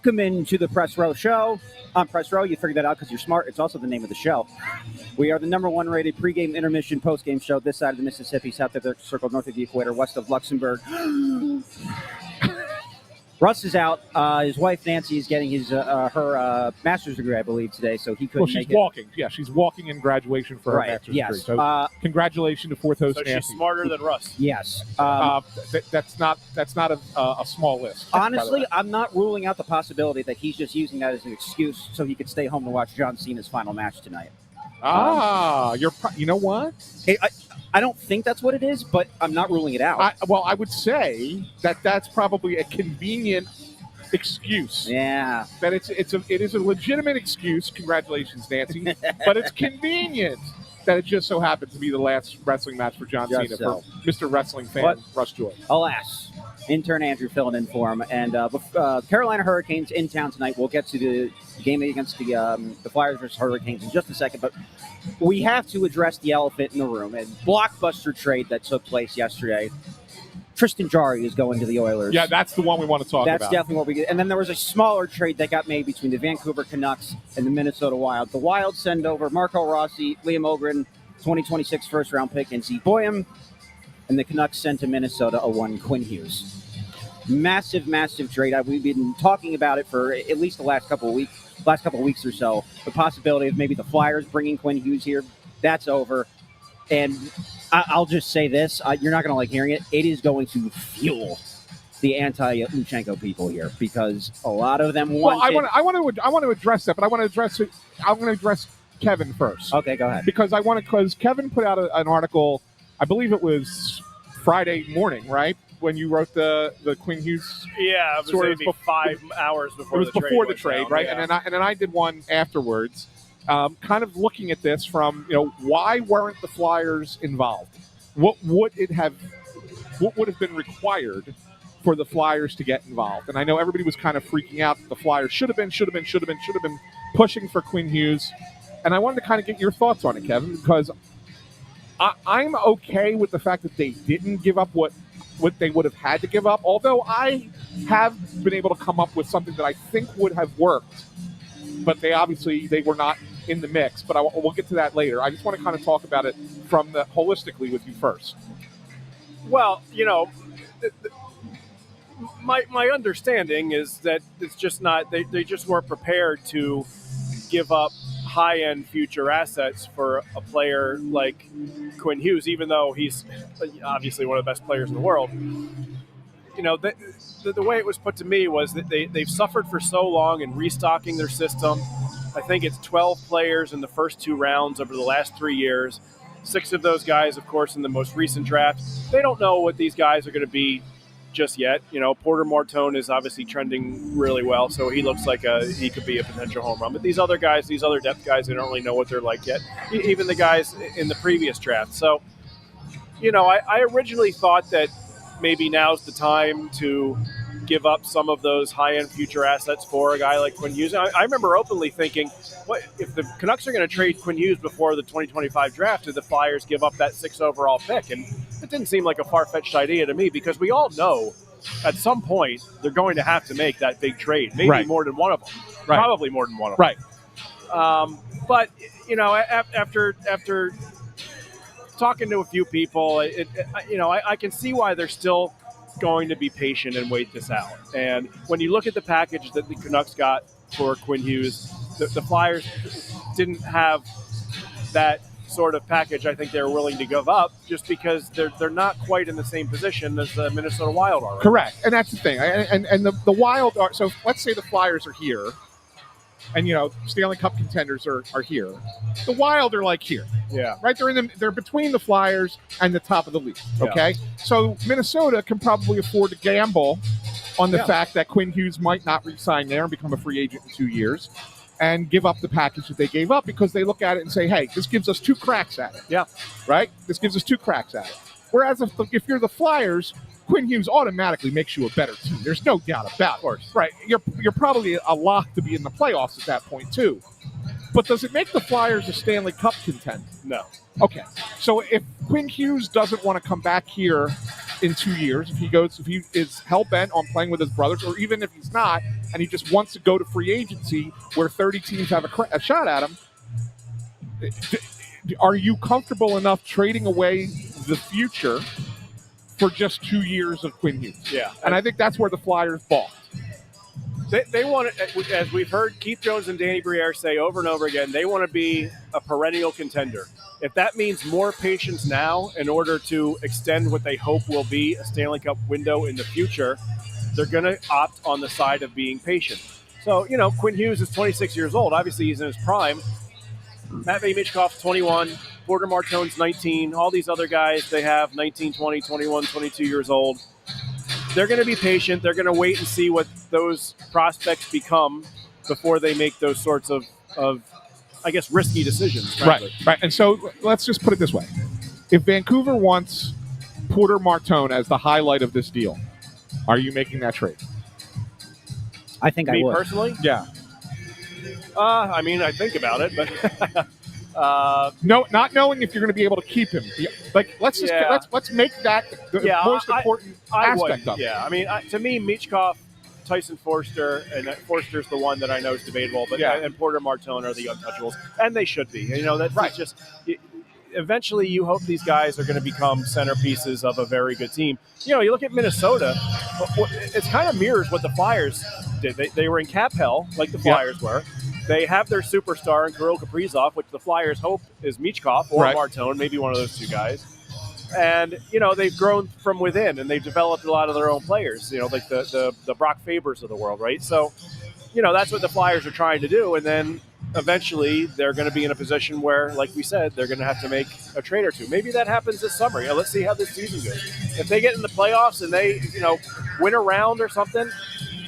Welcome into the Press Row Show. I'm Press Row. You figured that out because you're smart. It's also the name of the show. We are the #1 rated pregame, intermission, postgame show this side of the Mississippi, south of the circle, north of the equator, west of Luxembourg. Russ is out. His wife, Nancy, is getting her master's degree, I believe, today, so he couldn't make it. Well, she's walking. Yeah, she's walking in graduation for her master's degree. So congratulations to fourth host Nancy. She's smarter than Russ. Yes. That's not a small list. Honestly, I'm not ruling out the possibility that he's just using that as an excuse so he could stay home to watch John Cena's final match tonight. You know what? I don't think that's what it is, but I'm not ruling it out. I would say that's probably a convenient excuse. Yeah. That it is a legitimate excuse. Congratulations, Nancy. But it's convenient that it just so happened to be the last wrestling match for John Cena for Mr. Wrestling fan Russ Joy. Alas, intern Andrew filling in for him. And Carolina Hurricanes in town tonight. We'll get to the game against the Flyers versus Hurricanes in just a second, but we have to address the elephant in the room and blockbuster trade that took place yesterday. Tristan Jarry is going to the Oilers. Yeah, that's the one we want to talk about. That's definitely what we get. And then there was a smaller trade that got made between the Vancouver Canucks and the Minnesota Wild. The Wild send over Marco Rossi, Liam Ogren, 2026 first-round pick, and Zeke Boyum. And the Canucks sent to Minnesota a one, Quinn Hughes. Massive, massive trade. We've been talking about it for at least the last couple of weeks or so. The possibility of maybe the Flyers bringing Quinn Hughes here, that's over. And I'll just say this. You're not going to like hearing it. It is going to fuel the anti-Luchenko people here because a lot of them want I want to address that, but I want to address Kevin first. Okay, go ahead. Because Kevin put out an article, I believe it was Friday morning, right? When you wrote the Quinn Hughes, yeah, it was maybe 5 hours before. It was before the trade, right? Yeah. And then I did one afterwards, kind of looking at this from why weren't the Flyers involved? What would have been required for the Flyers to get involved? And I know everybody was kind of freaking out that the Flyers should have been pushing for Quinn Hughes, and I wanted to kind of get your thoughts on it, Kevin, because I'm okay with the fact that they didn't give up what they would have had to give up, although I have been able to come up with something that I think would have worked, but they were not in the mix. But we'll get to that later. I just want to kind of talk about it holistically with you first. Well, my understanding is that it's just not they just weren't prepared to give up high-end future assets for a player like Quinn Hughes, even though he's obviously one of the best players in the world. The way it was put to me was that they've suffered for so long in restocking their system. I think it's 12 players in the first 2 rounds over the last 3 years. 6 of those guys, of course, in the most recent draft. They don't know what these guys are going to be just yet. Porter Martone is obviously trending really well, so he looks like he could be a potential home run. But these other guys, these other depth guys, they don't really know what they're like yet. Even the guys in the previous draft. So, I originally thought that maybe now's the time to give up some of those high-end future assets for a guy like Quinn Hughes. I remember openly thinking, what if the Canucks are going to trade Quinn Hughes before the 2025 draft, do the Flyers give up that 6th overall pick? And it didn't seem like a far-fetched idea to me because we all know at some point they're going to have to make that big trade, maybe more than one of them, probably more than one of them. Right. But, after talking to a few people, I can see why they're still going to be patient and wait this out. And when you look at the package that the Canucks got for Quinn Hughes, the Flyers didn't have that sort of package I think they were willing to give up just because they're not quite in the same position as the Minnesota Wild are. Correct. And that's the thing. And the Wild are – so let's say the Flyers are here and, Stanley Cup contenders are here. The Wild are like here. Yeah. Right? They're between the Flyers and the top of the league. Okay? Yeah. So Minnesota can probably afford to gamble on the fact that Quinn Hughes might not re-sign there and become a free agent in 2 years and give up the package that they gave up because they look at it and say, hey, this gives us 2 cracks at it. Yeah. Right? This gives us 2 cracks at it. Whereas if you're the Flyers, Quinn Hughes automatically makes you a better team. There's no doubt about it. Of course. Right. You're probably a lock to be in the playoffs at that point, too. But does it make the Flyers a Stanley Cup contender? No. Okay. So if Quinn Hughes doesn't want to come back here in 2 years, if he is hell-bent on playing with his brothers, or even if he's not, and he just wants to go to free agency where 30 teams have a shot at him, are you comfortable enough trading away the future for just 2 years of Quinn Hughes? Yeah. And I think that's where the Flyers balked. They want to, as we've heard Keith Jones and Danny Briere say over and over again, they want to be a perennial contender. If that means more patience now in order to extend what they hope will be a Stanley Cup window in the future, they're going to opt on the side of being patient. So, Quinn Hughes is 26 years old. Obviously, he's in his prime. Matvei Michkov's 21. Porter Martone's 19. All these other guys, they have 19, 20, 21, 22 years old. They're going to be patient. They're going to wait and see what those prospects become before they make those sorts of I guess, risky decisions. Frankly. Right. And so let's just put it this way. If Vancouver wants Porter Martone as the highlight of this deal, are you making that trade? I think I would. Me personally? Yeah. I think about it, but no, not knowing if you're going to be able to keep him. Let's make that the most important aspect of it. Yeah, to me, Michkov, Tyson Forster, and Forster's the one that I know is debatable, but and Porter Martone are the untouchables, and they should be. That's right. Just eventually you hope these guys are going to become centerpieces of a very good team. You look at Minnesota, it's kind of mirrors what the Flyers did. They were in cap hell, like the Flyers were. They have their superstar in Kirill Kaprizov, which the Flyers hope is Michkov or Martone, maybe one of those two guys. And, they've grown from within, and they've developed a lot of their own players, like the Brock Fabers of the world, right? So, that's what the Flyers are trying to do. And then eventually they're going to be in a position where, like we said, they're going to have to make a trade or two. Maybe that happens this summer. Let's see how this season goes. If they get in the playoffs and they, win a round or something,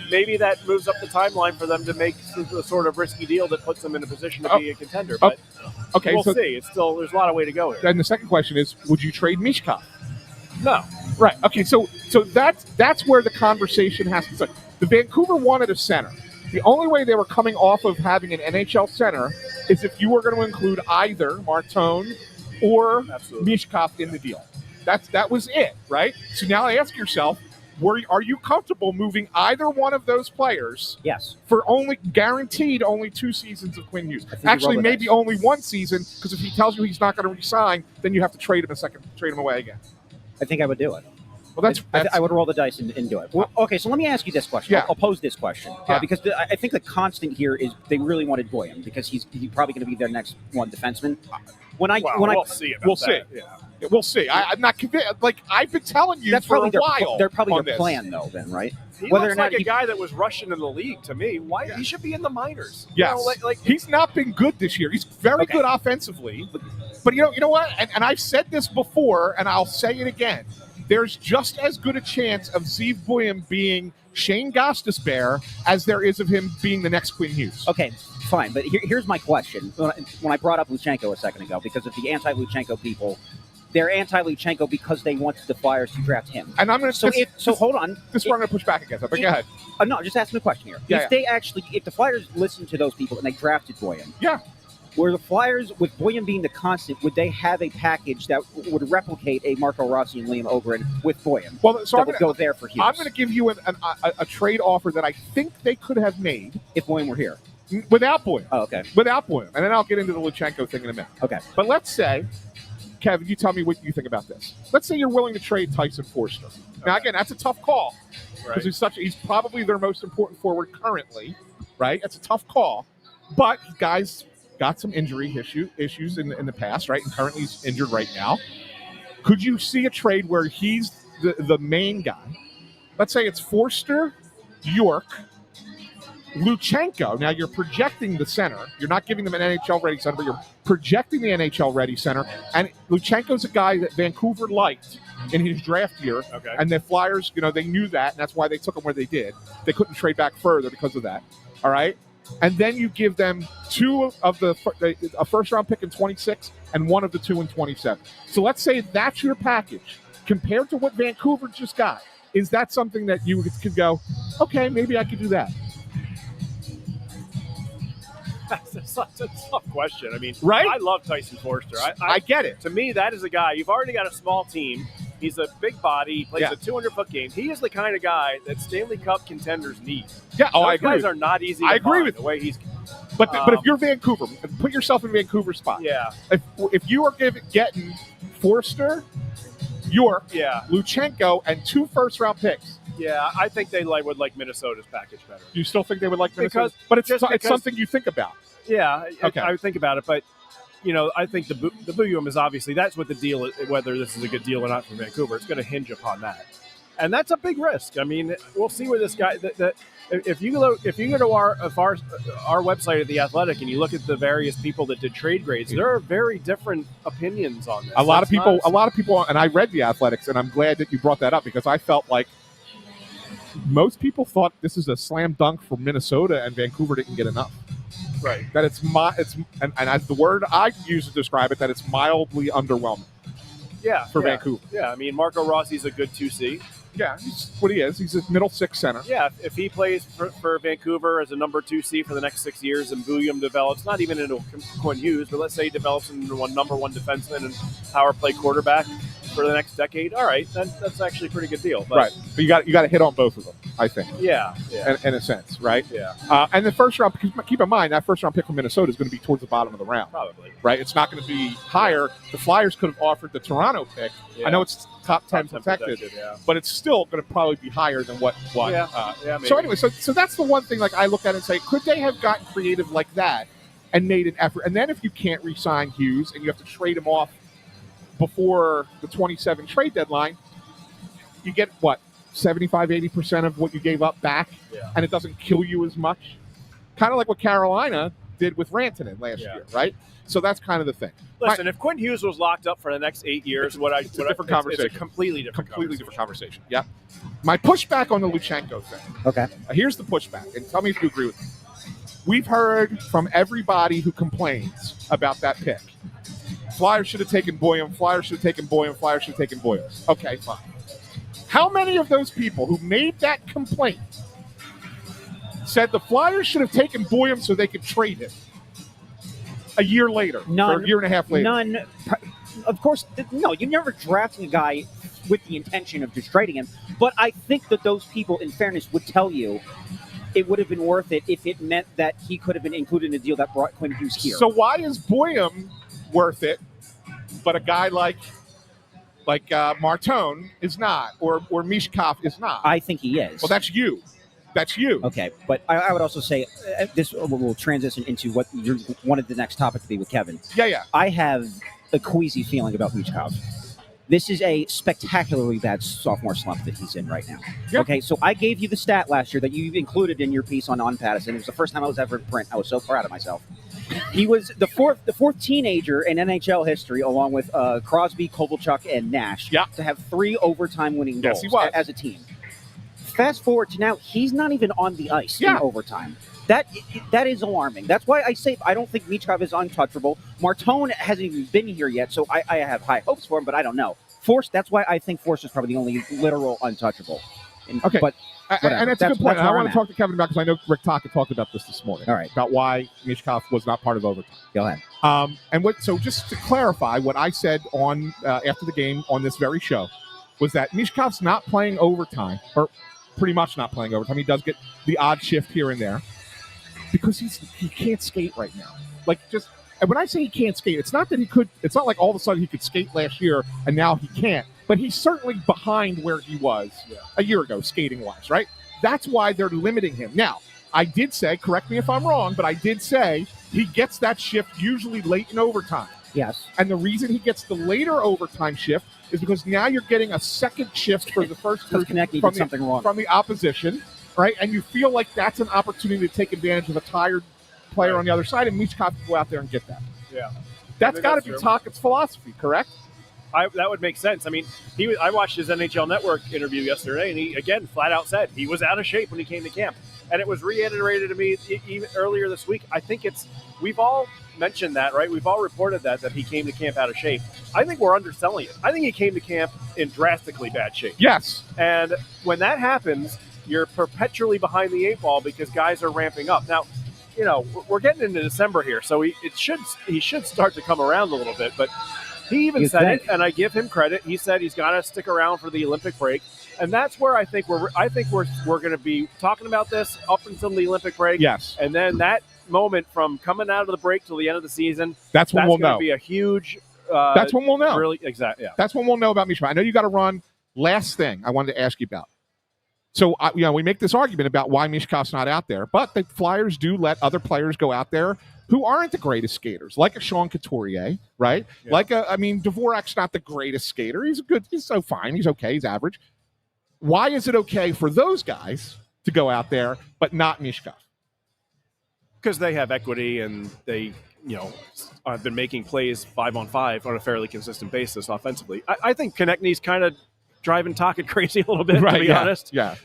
maybe that moves up the timeline for them to make the sort of risky deal that puts them in a position to be a contender. But we'll see. It's still, there's a lot of way to go here. And the second question is, would you trade Michkov? No. Right. Okay. So that's where the conversation has to start. The Vancouver wanted a center. The only way they were coming off of having an NHL center is if you were going to include either Martone or Michkov in the deal. That was it, right? So now ask yourself, are you comfortable moving either one of those players? Yes. For guaranteed only 2 seasons of Quinn Hughes. Actually, maybe only 1 season, because if he tells you he's not going to resign, then you have to trade him away again. I think I would do it. Well, I would roll the dice and do it. Well, okay, so let me ask you this question. Yeah. I'll pose this question because I think the constant here is they really wanted Boyan because he's probably going to be their next one defenseman. We'll see about that. Yeah. We'll see. I'm not convinced. I've been telling you that's for probably a while. They're probably their plan, though. Then, right? He looks like a guy that was Russian in the league to me. Why he should be in the minors? Yes. He's not been good this year. He's very good offensively, but you know what? And I've said this before, and I'll say it again. There's just as good a chance of Zeev Buium being Shane Gostisbehere as there is of him being the next Quinn Hughes. Okay, fine. But here's my question. When I brought up Luchenko a second ago, because of the anti-Luchenko people, they're anti-Luchenko because they want the Flyers to draft him. And I'm going to hold on. This is where I'm going to push back against it, but go ahead. No, just asking a question here. If the Flyers listened to those people and they drafted Boyan, were the Flyers, with Boyan being the constant, would they have a package that would replicate a Marco Rossi and Liam Ogren with Boyan? Well, so would go there for Hughes. I'm going to give you a trade offer that I think they could have made if Boyan were here. Without Boyan. Oh, okay. Without Boyan. And then I'll get into the Luchenko thing in a minute. Okay. But let's say, Kevin, you tell me what you think about this. Let's say you're willing to trade Tyson Forster. Now, again, that's a tough call because he's probably their most important forward currently, right? That's a tough call. But guys got some injury issues in the past, right? And currently he's injured right now. Could you see a trade where he's the main guy? Let's say it's Forster, York, Luchenko. Now you're projecting the center. You're not giving them an NHL-ready center, but you're projecting the NHL-ready center. And Luchenko's a guy that Vancouver liked in his draft year. Okay. And the Flyers, they knew that, and that's why they took him where they did. They couldn't trade back further because of that. All right? And then you give them 2 of a first-round pick in 26 and 1 of the 2 in 27. So let's say that's your package. Compared to what Vancouver just got, is that something that you could go, okay, maybe I could do that? That's such a tough question. Right? I love Tyson Forster. I get it. To me, that is a guy. You've already got a small team. He's a big body. He plays Yeah. a 200-foot game. He is the kind of guy that Stanley Cup contenders need. Yeah, Those I agree. guys are not easy to I agree find, with the way he's. But if you're Vancouver, put yourself in Vancouver's spot. Yeah. If you are getting Forster, York, Luchenko, and 2 first-round picks. Yeah, I think they would like Minnesota's package better. You still think they would like Minnesota? Because- But it's because- something you think about. Yeah, Okay. I would think about it, but I think the Bouillon is obviously that's what the deal is. Whether this is a good deal or not for Vancouver, it's going to hinge upon that, and that's a big risk. I mean, we'll see where this guy. If you go to our website at The Athletic and you look at the various people that did trade grades, there are very different opinions on this. A lot of people, and I read The Athletics, and I'm glad that you brought that up because I felt like most people thought this is a slam dunk for Minnesota, and Vancouver didn't get enough. Right. That and as the word I use to describe it, that it's mildly underwhelming. Yeah. For Vancouver. Yeah, I mean, Marco Rossi's a good 2C. Yeah, he's what he is. He's a middle 6 center. Yeah, if he plays for Vancouver as a number 2C for the next 6 years and Bouillon develops, not even into Quinn Hughes, but let's say he develops into a number 1 defenseman and power play quarterback for the next decade, all right, that's actually a pretty good deal. But, right. But you got to hit on both of them, I think. Yeah. In a sense, right? Yeah. And the first round, keep in mind, that first round pick from Minnesota is going to be towards the bottom of the round. Probably. Right? It's not going to be higher. The Flyers could have offered the Toronto pick. Yeah. I know it's top 10 protected, but it's still going to probably be higher than what. Maybe. So anyway, so that's the one thing like I look at it and say, could they have gotten creative like that and made an effort? And then if you can't re-sign Hughes and you have to trade him off before the 27 trade deadline, you get what, 75-80% of what you gave up back, and it doesn't kill you as much. Kind of like what Carolina did with Rantanen last year, right? So that's kind of the thing. Listen, if Quinn Hughes was locked up for the next 8 years, it's a completely different conversation. Yeah. My pushback on the Luchenko thing. Okay. Here's the pushback, and tell me if you agree with me. We've heard from everybody who complains about that pick. Flyers should have taken Boyum. Flyers should have taken Boyum. Flyers should have taken Boyum. Okay, fine. How many of those people who made that complaint said the Flyers should have taken Boyum so they could trade him a year later, none, or a year and a half later? None. Of course, no. You're never drafting a guy with the intention of just trading him. But I think that those people, in fairness, would tell you it would have been worth it if it meant that he could have been included in a deal that brought Quinn Hughes here. So why is Boyum worth it, but a guy like Martone is not, or Mishkov is not? I think he is. Well, that's you. That's you. Okay, but I would also say this will transition into what you wanted the next topic to be with Kevin. Yeah. I have a queasy feeling about Mishkov. This is a spectacularly bad sophomore slump that he's in right now. Yep. Okay, so I gave you the stat last year that you included in your piece on Patterson. It was the first time I was ever in print. I was so proud of myself. He was the fourth teenager in NHL history, along with Crosby, Kovalchuk, and Nash, to have 3 overtime winning goals as a team. Fast forward to now, he's not even on the ice in overtime. That is alarming. That's why I say I don't think Michkov is untouchable. Martone hasn't even been here yet, so I have high hopes for him, but I don't know. Force, that's why I think Force is probably the only literal untouchable. Okay. But and that's a good point. And I want to talk to Kevin about, because I know Rick Taka talked about this morning. All right. About why Mishkov was not part of overtime. Go ahead. So just to clarify, what I said on after the game on this very show was that Mishkov's not playing overtime, or pretty much not playing overtime. He does get the odd shift here and there because he can't skate right now. And when I say he can't skate, it's not that he could. It's not like all of a sudden he could skate last year and now he can't. But he's certainly behind where he was a year ago, skating-wise, right? That's why they're limiting him. Now, I did say, correct me if I'm wrong, but I did say he gets that shift usually late in overtime. Yes. And the reason he gets the later overtime shift is because now you're getting a second shift for the first from the opposition, right? And you feel like that's an opportunity to take advantage of a tired player on the other side, and Michkov can go out there and get that. Yeah. That's got to be Taka's philosophy, correct? That would make sense. I mean, I watched his NHL Network interview yesterday, and he, again, flat out said he was out of shape when he came to camp. And it was reiterated to me even earlier this week. I think we've all mentioned that, right? We've all reported that he came to camp out of shape. I think we're underselling it. I think he came to camp in drastically bad shape. Yes. And when that happens, you're perpetually behind the 8 ball because guys are ramping up. Now, we're getting into December here, so he should start to come around a little bit. But He even said it, and I give him credit. He said he's got to stick around for the Olympic break, and that's where I think we're going to be talking about this up until the Olympic break. Yes, and then that moment from coming out of the break till the end of the season. That's when we'll know. That's going to be a huge. That's when we'll know. Really, exactly. Yeah. That's when we'll know about Mishkov. I know you got to run. Last thing I wanted to ask you about. So, we make this argument about why Mishkov's not out there, but the Flyers do let other players go out there who aren't the greatest skaters, like a Sean Couturier, right? Yeah. Like Dvorak's not the greatest skater. He's so fine. He's okay. He's average. Why is it okay for those guys to go out there, but not Mishkov? Because they have equity and they, have been making plays 5-on-5 on a fairly consistent basis offensively. I think Konechny's kind of driving Tocchet crazy a little bit, to be honest. Yeah.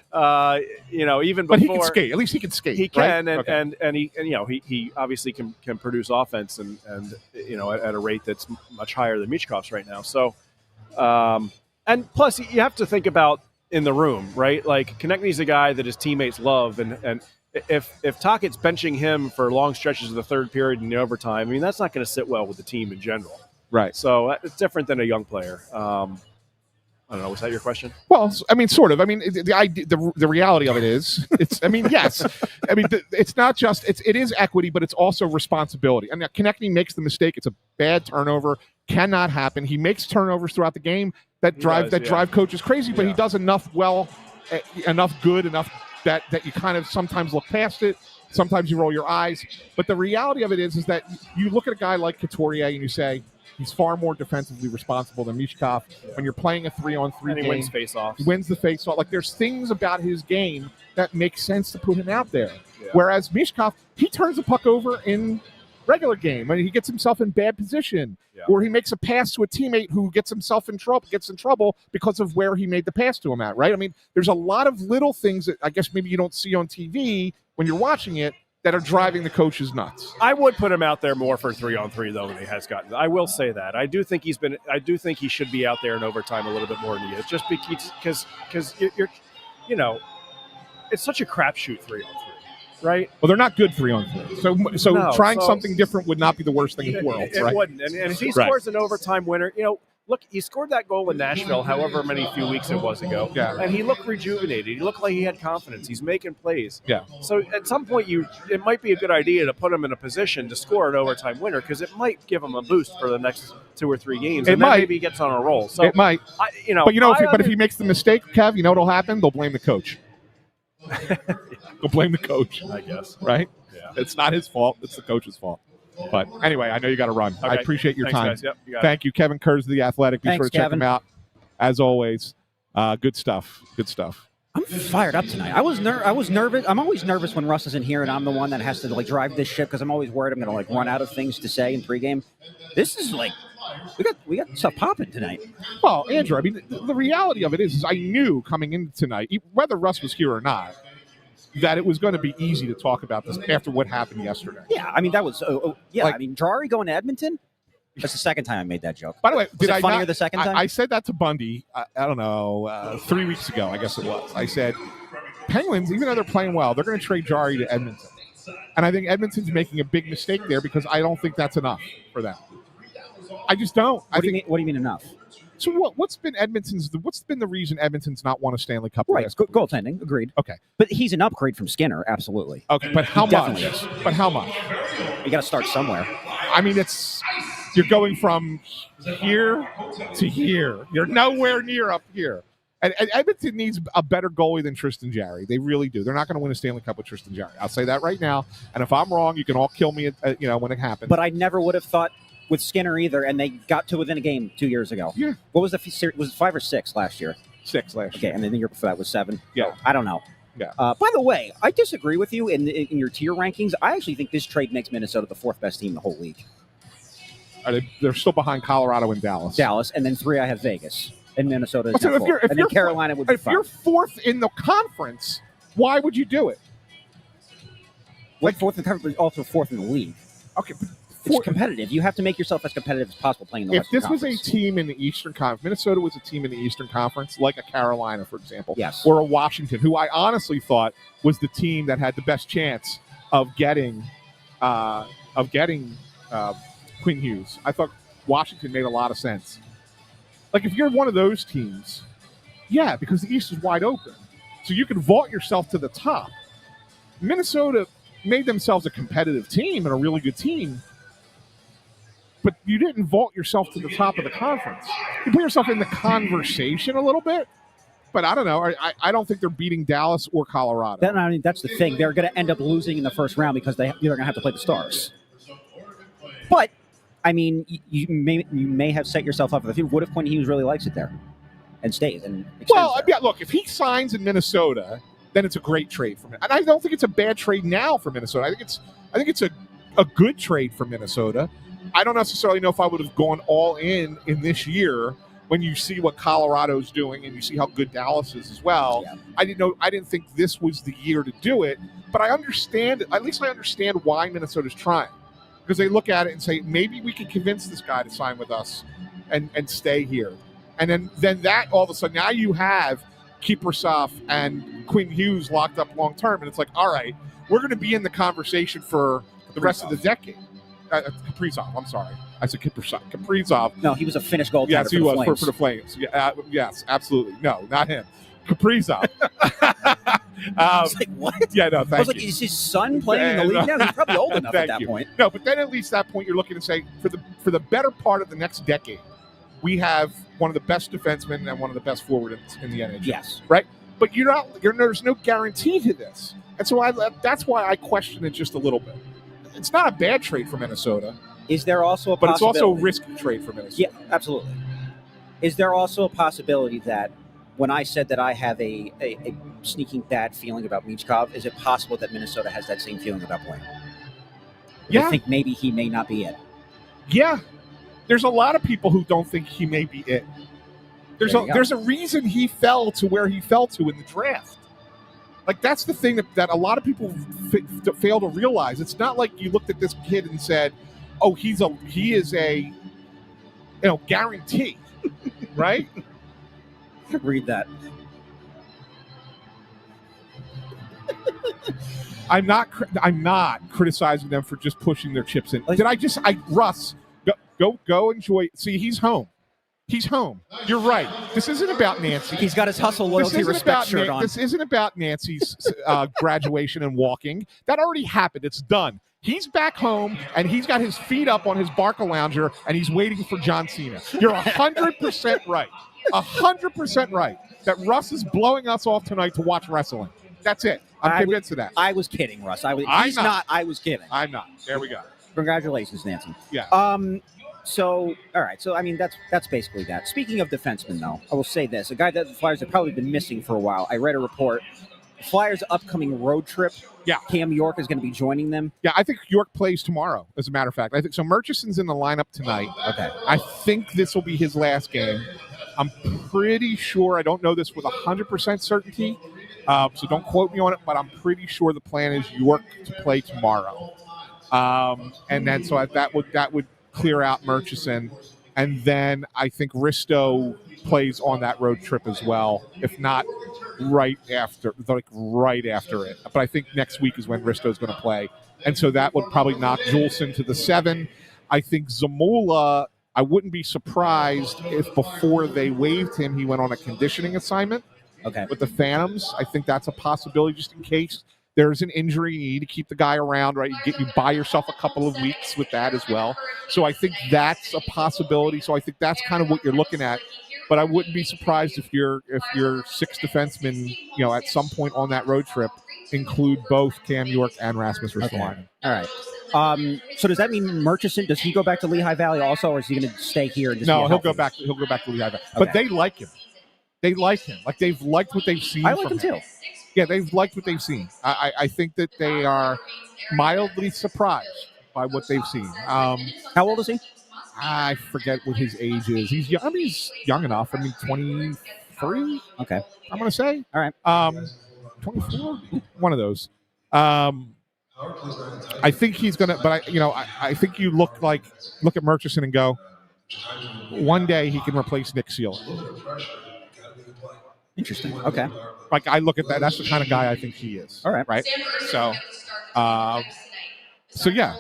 Even before, but he can skate. At least he can skate. He can, right? and he obviously can produce offense and at a rate that's much higher than Michkov's right now. So, and plus you have to think about in the room, right? Like Konechny's a guy that his teammates love, and if Tocchet's benching him for long stretches of the third period in the overtime, I mean that's not going to sit well with the team in general. Right. So it's different than a young player. I don't know. Was that your question? Well, I mean, sort of. I mean, the reality of it is, yes. I mean, it's not just it is equity, but it's also responsibility. I mean, Konechny makes the mistake. It's a bad turnover. Cannot happen. He makes turnovers throughout the game that drive coaches crazy, but he does enough good enough that you kind of sometimes look past it. Sometimes you roll your eyes. But the reality of it is that you look at a guy like Couturier and you say, he's far more defensively responsible than Mishkov. When you're playing a 3-on-3 game, he wins face-offs. He wins the face-off. Like, there's things about his game that make sense to put him out there. Yeah. Whereas Mishkov, he turns the puck over in regular game. I mean, he gets himself in bad position. Yeah. Or he makes a pass to a teammate who gets in trouble because of where he made the pass to him at, right? I mean, there's a lot of little things that I guess maybe you don't see on TV when you're watching it that are driving the coaches nuts. I would put him out there more for 3-on-3 though than he has gotten. I will say that. I do think he should be out there in overtime a little bit more than he is, just because you're it's such a crapshoot 3-on-3, right? Well, they're not good 3-on-3. So trying something different would not be the worst thing in the world. It wouldn't. And if he scores an overtime winner, look, he scored that goal in Nashville however many few weeks it was ago. Yeah. And he looked rejuvenated. He looked like he had confidence. He's making plays. Yeah. So at some point, it might be a good idea to put him in a position to score an overtime winner because it might give him a boost for the next 2 or 3 games. It and might. then maybe he gets on a roll. So it might. But if he makes the mistake, Kev, you know what'll happen? They'll blame the coach. They'll blame the coach. I guess. Right? Yeah. It's not his fault. It's the coach's fault. But anyway, I know you got to run. Okay. I appreciate your time. Guys. Yep, Thank you, Kevin Kurz, The Athletic. Be Thanks, sure to check Kevin. him out. As always, good stuff. I'm fired up tonight. I was nervous. I'm always nervous when Russ isn't here and I'm the one that has to drive this ship because I'm always worried I'm going to run out of things to say in pregame. This is we got stuff popping tonight. Well, Andrew, I mean, the reality of it is I knew coming into tonight, whether Russ was here or not, that it was going to be easy to talk about this after what happened yesterday. Yeah, I mean, that was I mean, Jari going to Edmonton? That's the second time I made that joke. By the way, was it funnier the second time? I said that to Bundy, I don't know, 3 weeks ago, I guess it was. I said, Penguins, even though they're playing well, they're going to trade Jari to Edmonton. And I think Edmonton's making a big mistake there because I don't think that's enough for them. I just don't. What do you mean enough? So what's been the reason Edmonton's not won a Stanley Cup? Right, goaltending, agreed. Okay. But he's an upgrade from Skinner, absolutely. Okay, but how much? Is. But how much? You got to start somewhere. I mean, you're going from here to here. You're nowhere near up here. And Edmonton needs a better goalie than Tristan Jarry. They really do. They're not going to win a Stanley Cup with Tristan Jarry. I'll say that right now. And if I'm wrong, you can all kill me, when it happens. But I never would have thought with Skinner either, and they got to within a game 2 years ago. Yeah. What was the was it 5 or 6 last year? 6 last year. Okay, and then the year before that was 7. Yeah. So, I don't know. Yeah. By the way, I disagree with you in your tier rankings. I actually think this trade makes Minnesota the 4th best team in the whole league. They're still behind Colorado and Dallas. And then 3 I have Vegas. And Minnesota is so not and then Carolina would be 5. If you're 4th in the conference, why would you do it? Like 4th in the conference, but also 4th in the league. Okay, it's competitive. You have to make yourself as competitive as possible playing in the Western Conference. If this was a team in the Eastern Conference, Minnesota was a team in the Eastern Conference, like a Carolina, for example, yes, or a Washington, who I honestly thought was the team that had the best chance of getting Quinn Hughes. I thought Washington made a lot of sense. Like, if you're one of those teams, yeah, because the East is wide open. So you can vault yourself to the top. Minnesota made themselves a competitive team and a really good team, but you didn't vault yourself to the top of the conference. You put yourself in the conversation a little bit, but I don't know. I don't think they're beating Dallas or Colorado. That's the thing. They're going to end up losing in the first round because they're going to have to play the Stars. But, I mean, you may have set yourself up for the future. What if Quinn Hughes really likes it there and stays and extends there? Yeah, look, if he signs in Minnesota, then it's a great trade for him. And I don't think it's a bad trade now for Minnesota. I think it's a good trade for Minnesota. I don't necessarily know if I would have gone all in this year when you see what Colorado's doing and you see how good Dallas is as well. Yeah. I didn't think this was the year to do it, but I understand. At least I understand why Minnesota's trying, because they look at it and say, maybe we can convince this guy to sign with us and stay here. And then that all of a sudden, now you have Kiprusoff and Quinn Hughes locked up long term, and it's like, all right, we're going to be in the conversation for the rest of the decade. Kaprizov, I'm sorry. I said Kaprizov. No, he was a Finnish goaltender. Yes, he for was for the Flames. Yeah, yes, absolutely. No, not him. Kaprizov. I was like, what? Yeah, no, thank you. I was like, is his son playing in the league now? He's probably old enough at that point. No, but then at least that point you're looking to say, for the better part of the next decade, we have one of the best defensemen and one of the best forwards in the NHL. Yes. Right? But there's no guarantee to this. And so that's why I question it just a little bit. It's not a bad trade for Minnesota. Is there also a but possibility? It's also a risky trade for Minnesota. Yeah, absolutely. Is there also a possibility that when I said that I have a sneaking bad feeling about Michkov, is it possible that Minnesota has that same feeling about Blaine? Yeah. I think maybe he may not be it. Yeah. There's a lot of people who don't think he may be it. There's a reason he fell to where he fell to in the draft. Like, that's the thing that a lot of people fail to realize. It's not like you looked at this kid and said, "Oh, he is a guarantee," right? Read that. I'm not criticizing them for just pushing their chips in. Russ, go enjoy. See, he's home. He's home. You're right. This isn't about Nancy. He's got his hustle, loyalty, respect shirt on. This isn't about Nancy's graduation and walking. That already happened. It's done. He's back home, and he's got his feet up on his Barca lounger, and he's waiting for John Cena. You're 100% right. 100% right that Russ is blowing us off tonight to watch wrestling. That's it. I'm convinced of that. I was kidding, Russ. He's not. I was kidding. I'm not. There we go. Congratulations, Nancy. Yeah. So, all right. So, I mean, that's basically that. Speaking of defensemen, though, I will say this. A guy that the Flyers have probably been missing for a while. I read a report. The Flyers' upcoming road trip, Cam York is going to be joining them. Yeah, I think York plays tomorrow, as a matter of fact. I think so. Murchison's in the lineup tonight. Okay. I think this will be his last game. I'm pretty sure. I don't know this with 100% certainty, so don't quote me on it, but I'm pretty sure the plan is York to play tomorrow. And then so that would clear out Murchison, and then I think Risto plays on that road trip as well, if not right after it. But I think next week is when Risto's going to play, and so that would probably knock Juleson to the 7. I think Zamula, I wouldn't be surprised if before they waived him, he went on a conditioning assignment with the Phantoms. I think that's a possibility just in case there's an injury. You need to keep the guy around, right? You buy yourself a couple of weeks with that as well. So I think that's a possibility. So I think that's kind of what you're looking at. But I wouldn't be surprised if your 6 defensemen, at some point on that road trip, include both Cam York and Rasmus Ristolainen. All right. So does that mean Murchison, does he go back to Lehigh Valley also, or is he going to stay here? And just he'll go back to Lehigh Valley. Okay. But they like him. They like him. Like, they've liked what they've seen. I like him too. Yeah, they've liked what they've seen. I think that they are mildly surprised by what they've seen. How old is he? I forget what his age is. He's young. He's young enough. 23. Okay, I'm going to say. All right. 24. One of those. I think he's going to. But I think you look at Murchison and go, one day he can replace Nick Sealer. Interesting. Okay. Like, I look at that. That's the kind of guy I think he is. All right. Right. So, So yeah.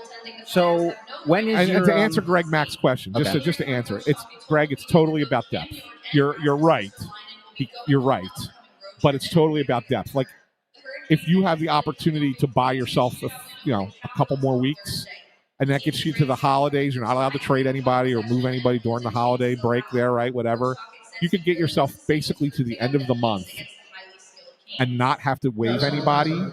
So when is And your to answer Greg Mack's question, just to answer it, it's totally about depth. You're right. You're right, but it's totally about depth. Like if you have the opportunity to buy yourself, a couple more weeks, and that gets you to the holidays, you're not allowed to trade anybody or move anybody during the holiday break there, right? Whatever. You could get yourself basically to the end of the month and not have to waive anybody.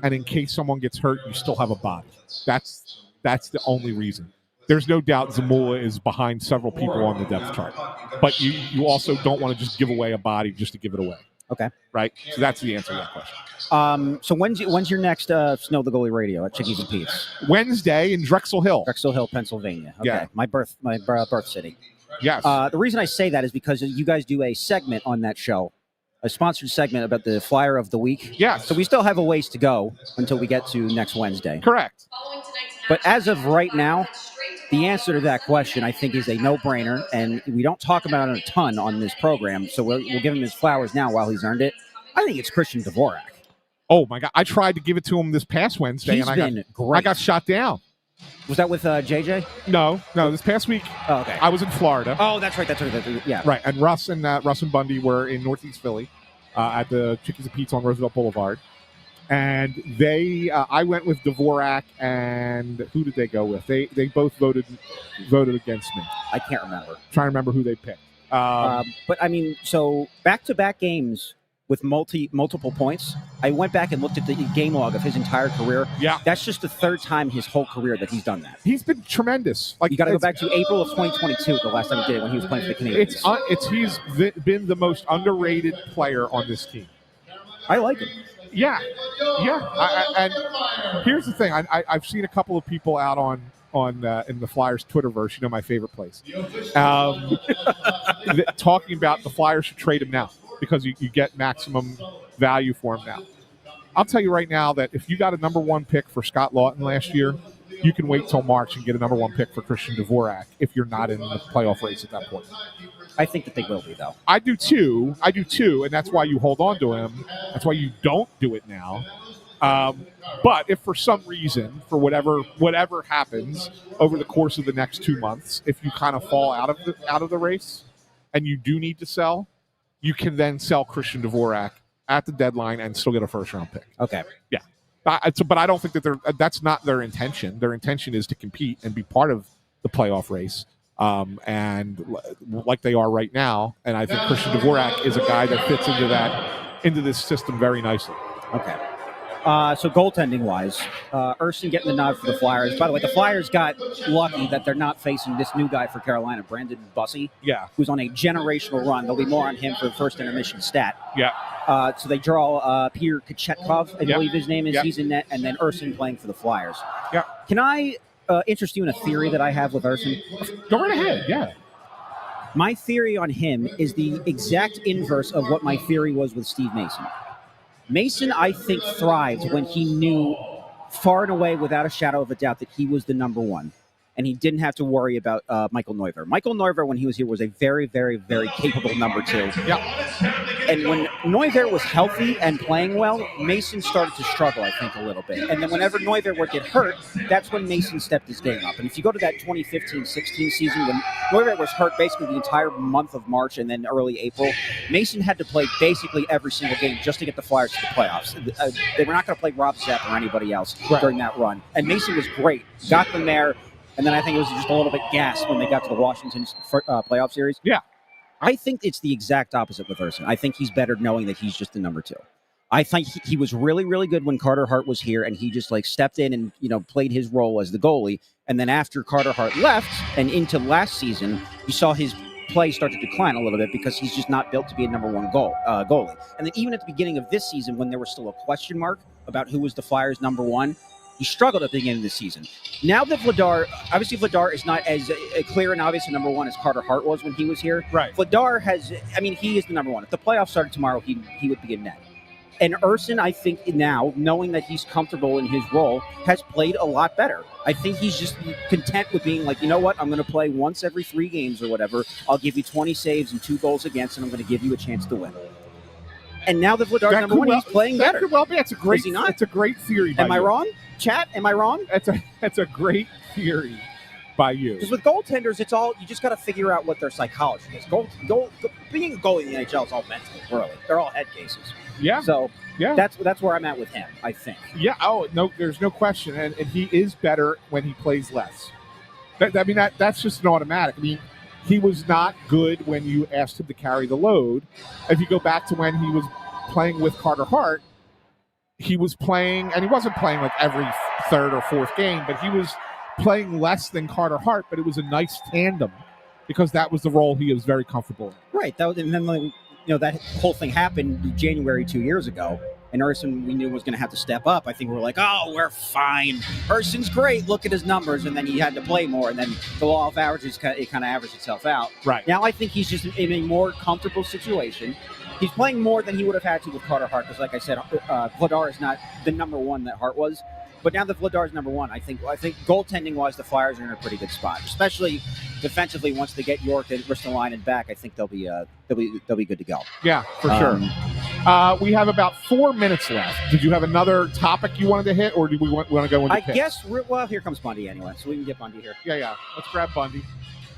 And in case someone gets hurt, you still have a body. That's the only reason. There's no doubt Zamula is behind several people on the depth chart. But you also don't want to just give away a body just to give it away. Okay. Right? So that's the answer to that question. So when's your next Snow the Goalie radio at Chickies and Pete's? Wednesday in Drexel Hill. Drexel Hill, Pennsylvania. Okay. Yeah. My birth city. Yes. The reason I say that is because you guys do a segment on that show, a sponsored segment about the Flyer of the Week. Yes. So we still have a ways to go until we get to next Wednesday. Correct. But as of right now, the answer to that question, I think, is a no-brainer, and we don't talk about it a ton on this program, so we'll give him his flowers now while he's earned it. I think it's Christian Dvorak. Oh, my God. I tried to give it to him this past Wednesday, He's been great. I got shot down. Was that with JJ? No. This past week, okay. I was in Florida. Oh, that's right. Yeah. Right, and Russ and Bundy were in Northeast Philly at the Chickies and Pete's on Roosevelt Boulevard. And I went with Dvorak, and who did they go with? They both voted against me. I can't remember. I'm trying to remember who they picked. But I mean, so back-to-back games with multiple points. I went back and looked at the game log of his entire career. Yeah, that's just the third time his whole career that he's done that. He's been tremendous. Like you got to go back to April of 2022, the last time he did it when he was playing for the Canadians. He's been the most underrated player on this team. I like him. Yeah. And here's the thing: I've seen a couple of people out on in the Flyers Twitterverse. My favorite place, talking about the Flyers should trade him now because you get maximum value for him now. I'll tell you right now that if you got a number one pick for Scott Lawton last year, you can wait till March and get a number one pick for Christian Dvorak if you're not in the playoff race at that point. I think that they will be, though. I do too, and that's why you hold on to him. That's why you don't do it now. But if for some reason, for whatever happens over the course of the next 2 months, if you kind of fall out of the race and you do need to sell, you can then sell Christian Dvorak at the deadline and still get a first-round pick. Okay. Yeah. But I don't think that's not their intention. Their intention is to compete and be part of the playoff race. And like they are right now, and I think Christian Dvorak is a guy that fits into this system very nicely. Okay. So goaltending-wise, Urson getting the nod for the Flyers. By the way, the Flyers got lucky that they're not facing this new guy for Carolina, Brandon Bussey, who's on a generational run. There'll be more on him for the first intermission stat. Yeah. So they draw Peter Kochetkov, I believe his name is. He's in net, and then Urson playing for the Flyers. Yeah. Can I interest you in a theory that I have with Urson? Go right ahead, yeah. My theory on him is the exact inverse of what my theory was with Steve Mason. Mason, I think, thrived when he knew far and away, without a shadow of a doubt, that he was the number one. And he didn't have to worry about Michael Neuver. Michael Neuver, when he was here, was a very, very, very capable number two. Yeah. And when Neuver was healthy and playing well, Mason started to struggle, I think, a little bit. And then whenever Neuver would get hurt, that's when Mason stepped his game up. And if you go to that 2015-16 season, when Neuver was hurt basically the entire month of March and then early April, Mason had to play basically every single game just to get the Flyers to the playoffs. They were not going to play Rob Zepp or anybody else during that run. And Mason was great, got them there. And then I think it was just a little bit gassed when they got to the Washington playoff series. Yeah. I think it's the exact opposite with Urson. I think he's better knowing that he's just the number two. I think he was really, really good when Carter Hart was here, and he just stepped in and played his role as the goalie. And then after Carter Hart left and into last season, you saw his play start to decline a little bit because he's just not built to be a number one goalie. And then even at the beginning of this season, when there was still a question mark about who was the Flyers' number one, he struggled at the beginning of the season. Now that Vladar is not as clear and obvious a number one as Carter Hart was when he was here. Right. Vladar he is the number one. If the playoffs started tomorrow, he would be in net. And Urson, I think now, knowing that he's comfortable in his role, has played a lot better. I think he's just content with being like, you know what, I'm going to play once every 3 games or whatever. I'll give you 20 saves and 2 goals against, and I'm going to give you a chance to win. And now that Vladar's number one, he's playing better. Could well be. It's a great. Is he not? It's a great theory. Am I wrong? Chat, am I wrong? That's a great theory by you. Because with goaltenders, it's all you just got to figure out what their psychology is. Being a goalie in the NHL is all mental, really. They're all head cases. Yeah. So that's where I'm at with him, I think. Yeah. Oh no, there's no question, and he is better when he plays less. That's just an automatic. I mean, he was not good when you asked him to carry the load. If you go back to when he was playing with Carter Hart, he was playing, and he wasn't playing like every third or fourth game, but he was playing less than Carter Hart, but it was a nice tandem because that was the role he was very comfortable in. Right. And then that whole thing happened in January 2 years ago, and Urson we knew was going to have to step up. I think we were like, oh, we're fine. Urson's great. Look at his numbers, and then he had to play more, and then the law of averages kind of averaged itself out. Right. Now I think he's just in a more comfortable situation. He's playing more than he would have had to with Carter Hart because, like I said, Vladar is not the number one that Hart was. But now that Vladar is number one, I think goaltending-wise, the Flyers are in a pretty good spot, especially defensively. Once they get York and Ristolainen back, I think they'll be good to go. Yeah, for sure. We have about 4 minutes left. Did you have another topic you wanted to hit, or do we want to go into picks? I guess. Well, here comes Bundy anyway, so we can get Bundy here. Yeah. Let's grab Bundy.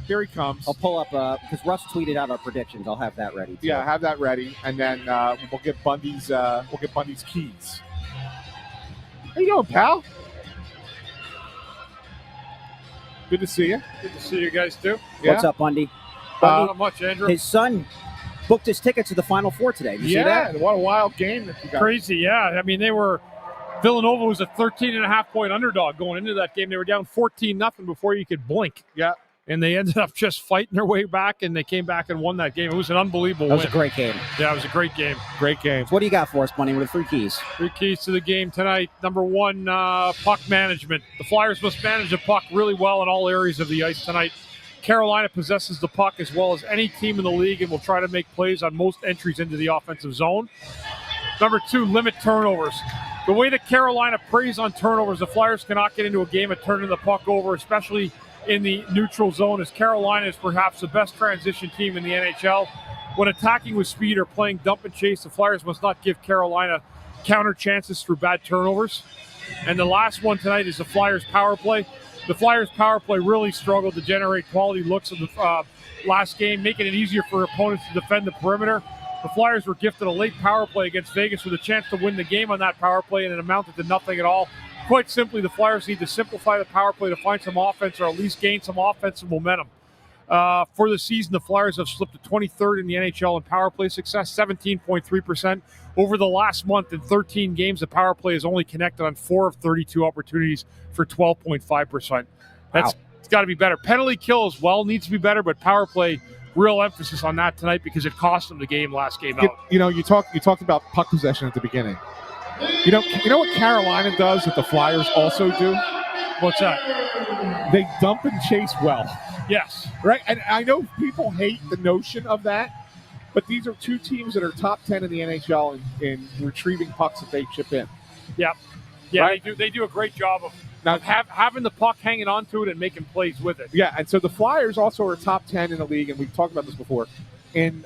Here he comes. I'll pull up because Russ tweeted out our predictions. I'll have that ready. Too. Yeah, have that ready, and then we'll get Bundy's keys. How you doing, pal? Good to see you. Good to see you guys too. Yeah. What's up, Bundy? Not much, Andrew. His son booked his ticket to the Final Four today. Did you see that? What a wild game that you got. Crazy, yeah. I mean, Villanova was a 13.5-point underdog going into that game. They were down 14-0 before you could blink. Yeah. And they ended up just fighting their way back, and they came back and won that game. It was an unbelievable win. That was a great game. Yeah, it was a great game. Great game. So what do you got for us, Bunny, with the 3 keys? 3 keys to the game tonight. Number 1, puck management. The Flyers must manage the puck really well in all areas of the ice tonight. Carolina possesses the puck as well as any team in the league and will try to make plays on most entries into the offensive zone. Number 2, limit turnovers. The way that Carolina preys on turnovers, the Flyers cannot get into a game of turning the puck over, especially in the neutral zone, as Carolina is perhaps the best transition team in the NHL. When attacking with speed or playing dump and chase, the Flyers must not give Carolina counter chances through bad turnovers. And the last one tonight is the Flyers power play. The Flyers power play really struggled to generate quality looks in the last game, making it easier for opponents to defend the perimeter. The Flyers were gifted a late power play against Vegas with a chance to win the game on that power play, and it amounted to nothing at all. Quite simply, the Flyers need to simplify the power play to find some offense or at least gain some offensive momentum. For the season, the Flyers have slipped to 23rd in the NHL in power play success, 17.3%. Over the last month, in 13 games, the power play has only connected on 4 of 32 opportunities for 12.5%. It's got to be better. Penalty kill as well needs to be better, but power play, real emphasis on that tonight because it cost them the game last game out. You talked about puck possession at the beginning. You know what Carolina does that the Flyers also do? What's that? They dump and chase well. Yes. Right? And I know people hate the notion of that, but these are 2 teams that are top 10 in the NHL in retrieving pucks that they chip in. Yep. Yeah, right? They do a great job of having the puck hanging onto it and making plays with it. Yeah, and so the Flyers also are top 10 in the league, and we've talked about this before, in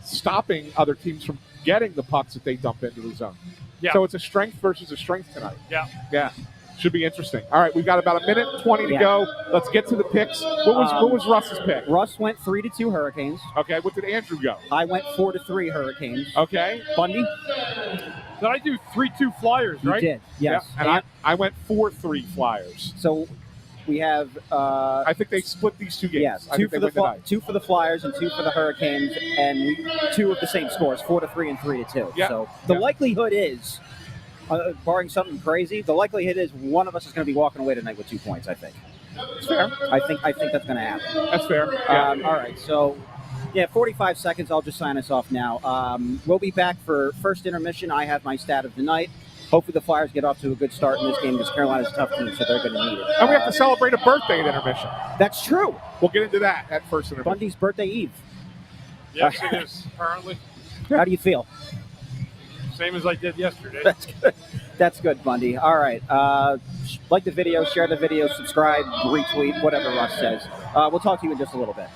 stopping other teams from getting the pucks that they dump into the zone. Yeah. So it's a strength versus a strength tonight. Yeah. Yeah. Should be interesting. All right, we've got about 1:20 to go. Let's get to the picks. What was Russ's pick? Russ went 3-2 Hurricanes. Okay, what did Andrew go? I went 4-3 Hurricanes. Okay. Bundy? Did I do 3-2 Flyers, right? You did, yes. Yeah. And I went 4-3 Flyers. So we have... I think they split these 2 games. Yes, 2 for the Flyers and 2 for the Hurricanes, and 2 of the same scores, 4-3 and 3-2. Yeah. So the likelihood is, barring something crazy, the likelihood is one of us is going to be walking away tonight with 2 points, I think. That's fair. I think that's going to happen. That's fair. Yeah. All right, so... Yeah, 45 seconds. I'll just sign us off now. We'll be back for first intermission. I have my stat of the night. Hopefully the Flyers get off to a good start in this game because Carolina's a tough team, so they're going to need it. And we have to celebrate a birthday at intermission. That's true. We'll get into that at first intermission. Bundy's birthday eve. Yes, it is, apparently. How do you feel? Same as I did yesterday. That's good. That's good, Bundy. All right. Like the video, share the video, subscribe, retweet, whatever Russ says. We'll talk to you in just a little bit.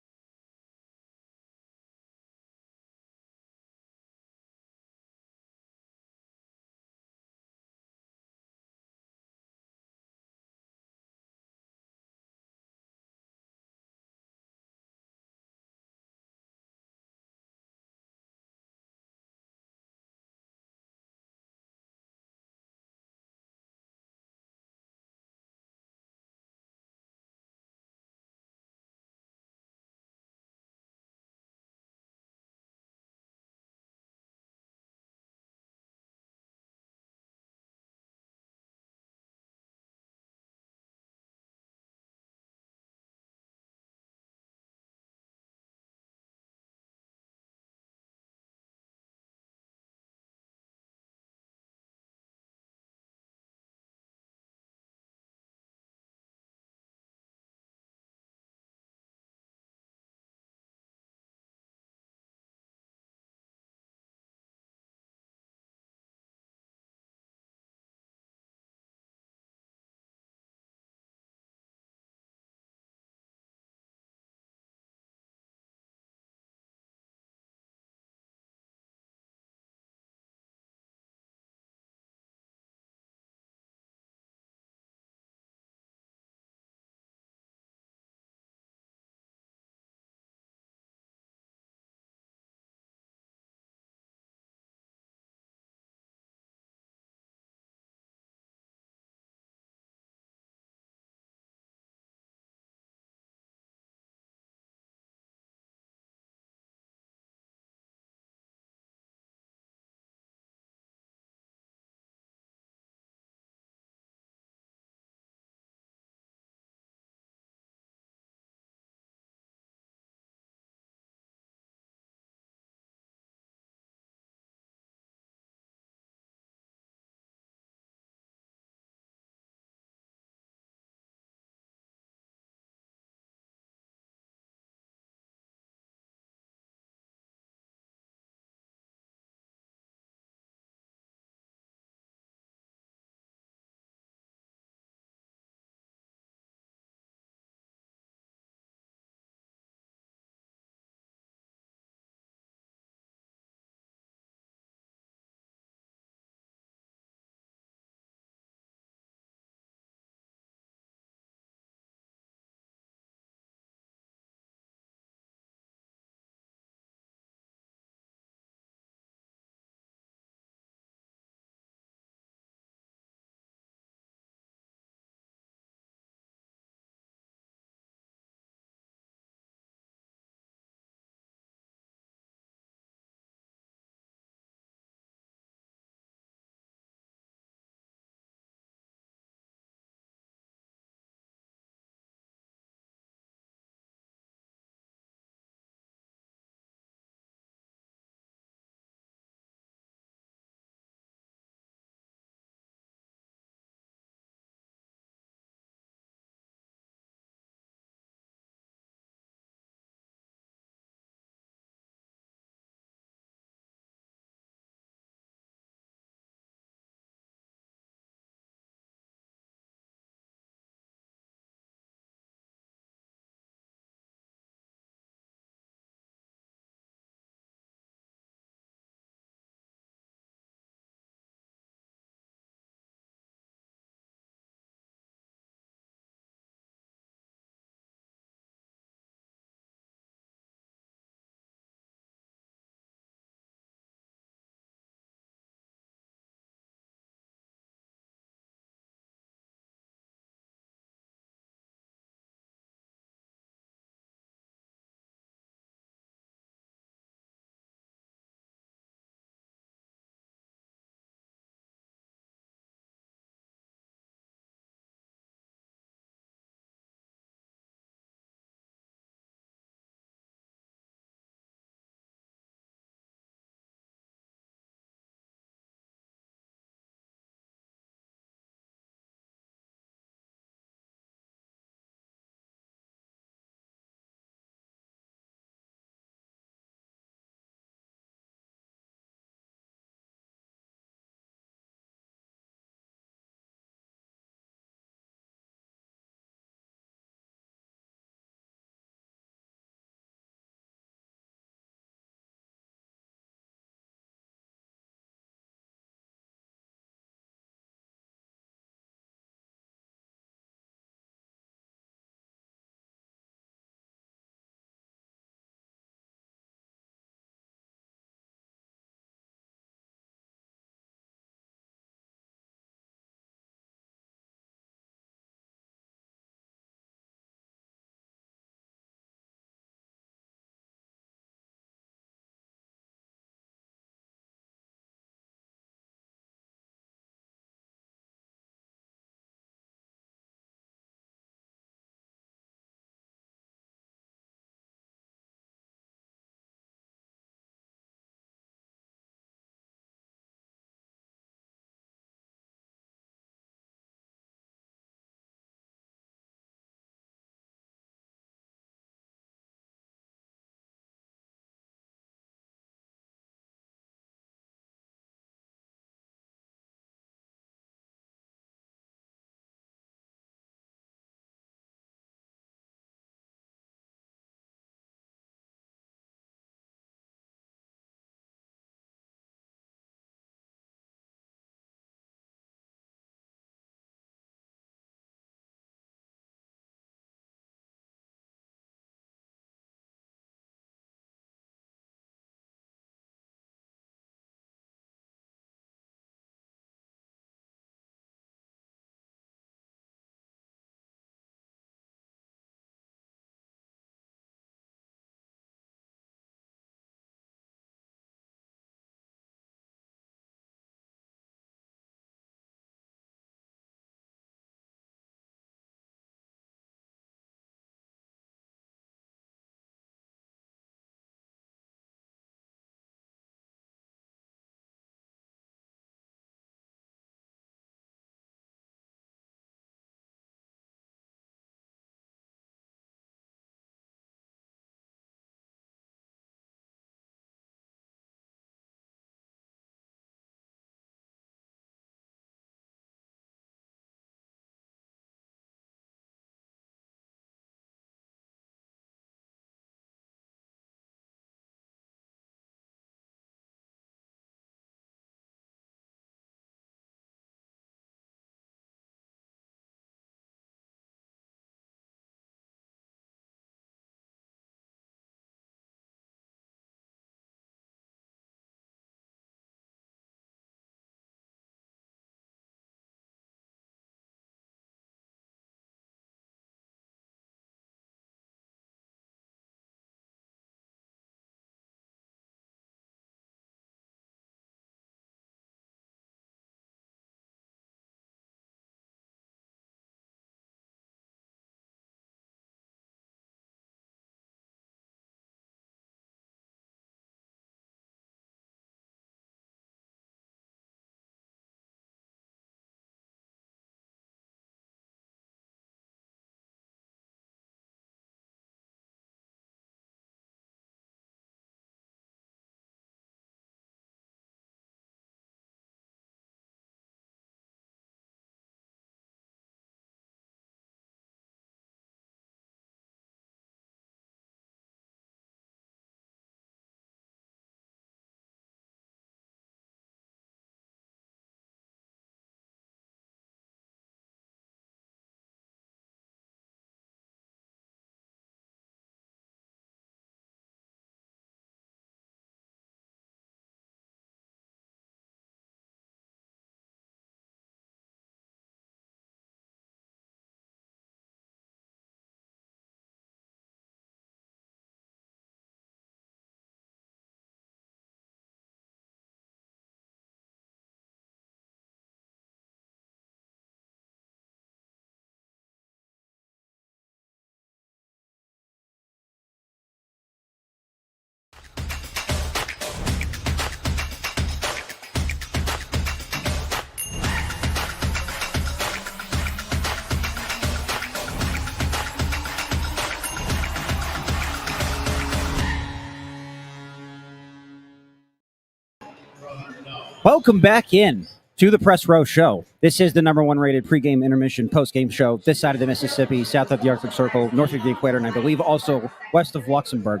Welcome back in to the Press Row Show. This is the number one rated pregame, intermission, postgame show this side of the Mississippi, south of the Arctic Circle, north of the equator, and I believe also west of Luxembourg.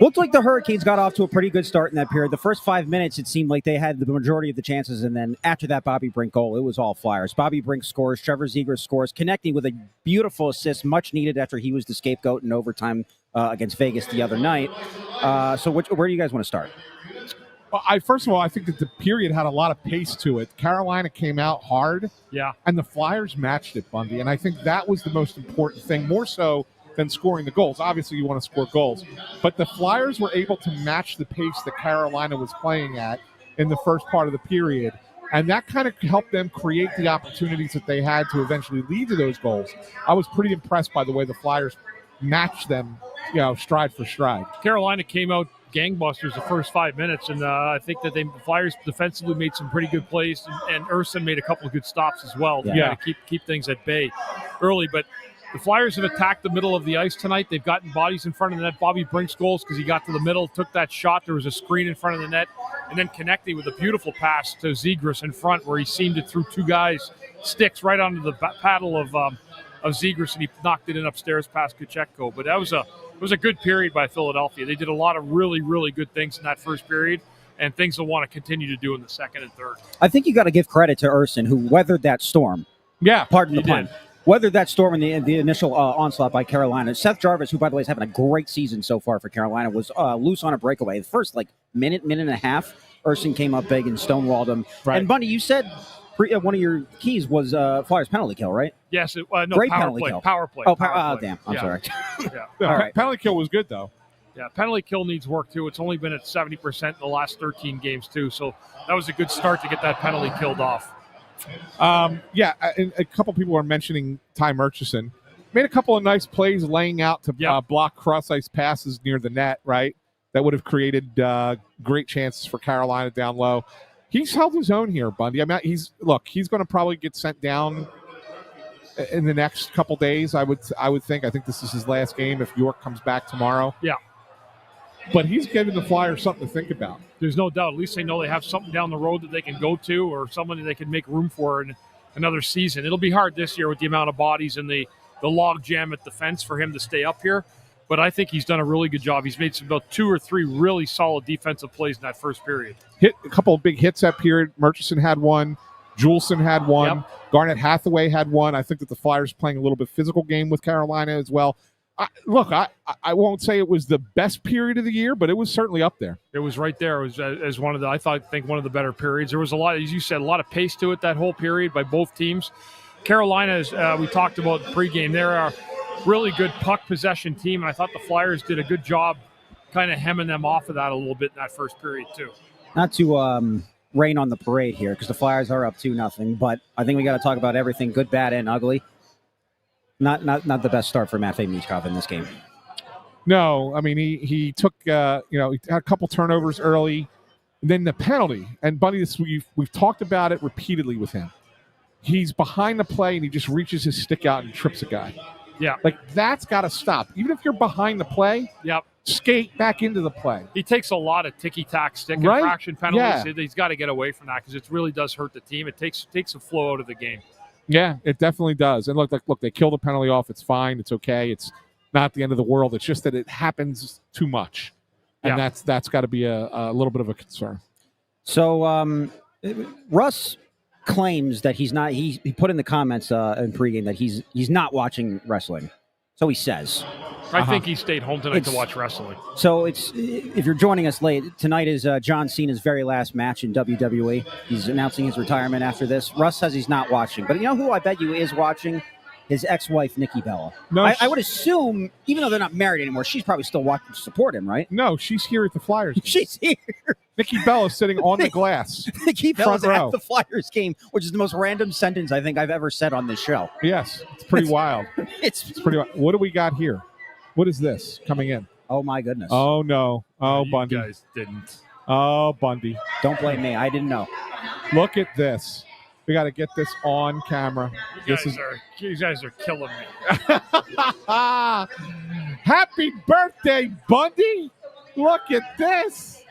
Looked like the Hurricanes got off to a pretty good start in that period. The first 5 minutes, it seemed like they had the majority of the chances, and then after that Bobby Brink goal, it was all Flyers. Bobby Brink scores, Trevor Zegras scores, connecting with a beautiful assist, much needed after he was the scapegoat in overtime against Vegas the other night. So where do you guys want to start? Well, first of all, I think that the period had a lot of pace to it. Carolina came out hard, and the Flyers matched it, Bundy, and I think that was the most important thing, more so than scoring the goals. Obviously, you want to score goals, but the Flyers were able to match the pace that Carolina was playing at in the first part of the period, and that kind of helped them create the opportunities that they had to eventually lead to those goals. I was pretty impressed by the way the Flyers matched them, stride for stride. Carolina came out gangbusters the first 5 minutes, and I think that the Flyers defensively made some pretty good plays, and Urson made a couple of good stops as well to keep things at bay early. But the Flyers have attacked the middle of the ice tonight. They've gotten bodies in front of the net. Bobby Brink's goals because he got to the middle, took that shot. There was a screen in front of the net, and then connecting with a beautiful pass to Zegras in front where he seemed it through two guys' sticks right onto the paddle of Zegras, and he knocked it in upstairs past Kuchekko. But it was a good period by Philadelphia. They did a lot of really, really good things in that first period, and things they'll want to continue to do in the second and third. I think you got to give credit to Urson, who weathered that storm. Yeah, pardon the pun. Weathered that storm in the initial onslaught by Carolina. Seth Jarvis, who, by the way, is having a great season so far for Carolina, was loose on a breakaway. The first, minute and a half, Urson came up big and stonewalled him. Right. And, Bundy, you said one of your keys was Flyers penalty kill, right? Yes. Great power penalty play. kill. Power play. Oh, power play. damn. I'm sorry. Yeah. All right. Penalty kill was good, though. Yeah, penalty kill needs work, too. It's only been at 70% in the last 13 games, too. So that was a good start to get that penalty killed off. And a couple people are mentioning Ty Murchison. Made a couple of nice plays laying out to block cross-ice passes near the net, right? That would have created great chances for Carolina down low. He's held his own here, Bundy. I mean, he's going to probably get sent down in the next couple days, I would think. I think this is his last game if York comes back tomorrow. Yeah. But he's giving the Flyers something to think about. There's no doubt. At least they know they have something down the road that they can go to or someone that they can make room for in another season. It'll be hard this year with the amount of bodies and the log jam at defense for him to stay up here. But I think he's done a really good job. He's made about 2 or 3 really solid defensive plays in that first period. Hit a couple of big hits that period. Murchison had one. Juleson had one. Yep. Garnett Hathaway had one. I think that the Flyers playing a little bit physical game with Carolina as well. I won't say it was the best period of the year, but it was certainly up there. It was right there. It was as one of the, I think one of the better periods. There was a lot, as you said, a lot of pace to it that whole period by both teams. Carolina, as we talked about pregame, they're a really good puck possession team, and I thought the Flyers did a good job kind of hemming them off of that a little bit in that first period too. Not to rain on the parade here because the Flyers are up 2-0, but I think we got to talk about everything good, bad, and ugly. Not the best start for Matvei Michkov in this game. No, I mean he took he had a couple turnovers early, and then the penalty. And Bundy, we've talked about it repeatedly with him. He's behind the play and he just reaches his stick out and trips a guy. Yeah, that's got to stop. Even if you're behind the play, skate back into the play. He takes a lot of ticky-tack stick infraction penalties. Yeah. He's got to get away from that because it really does hurt the team. It takes a flow out of the game. Yeah, it definitely does. And look, they killed the penalty off. It's fine. It's okay. It's not the end of the world. It's just that it happens too much, and that's got to be a little bit of a concern. So Russ claims that he's not. He put in the comments in pregame that he's not watching wrestling. So he says. I think he stayed home tonight to watch wrestling. So if you're joining us late, tonight is John Cena's very last match in WWE. He's announcing his retirement after this. Russ says he's not watching. But you know who I bet you is watching? His ex-wife, Nikki Bella. No, I would assume, even though they're not married anymore, she's probably still watching to support him, right? No, she's here at the Flyers game. She's here. Nikki Bella's sitting on the glass. Nikki Bella's at the Flyers game, which is the most random sentence I think I've ever said on this show. Yes, it's pretty wild. It's pretty wild. What do we got here? What is this coming in? Oh, my goodness. Oh, no. Oh, Bundy. You guys didn't. Oh, Bundy. Don't blame me. I didn't know. Look at this. We got to get this on camera. You guys are killing me. Happy birthday, Bundy. Look at this.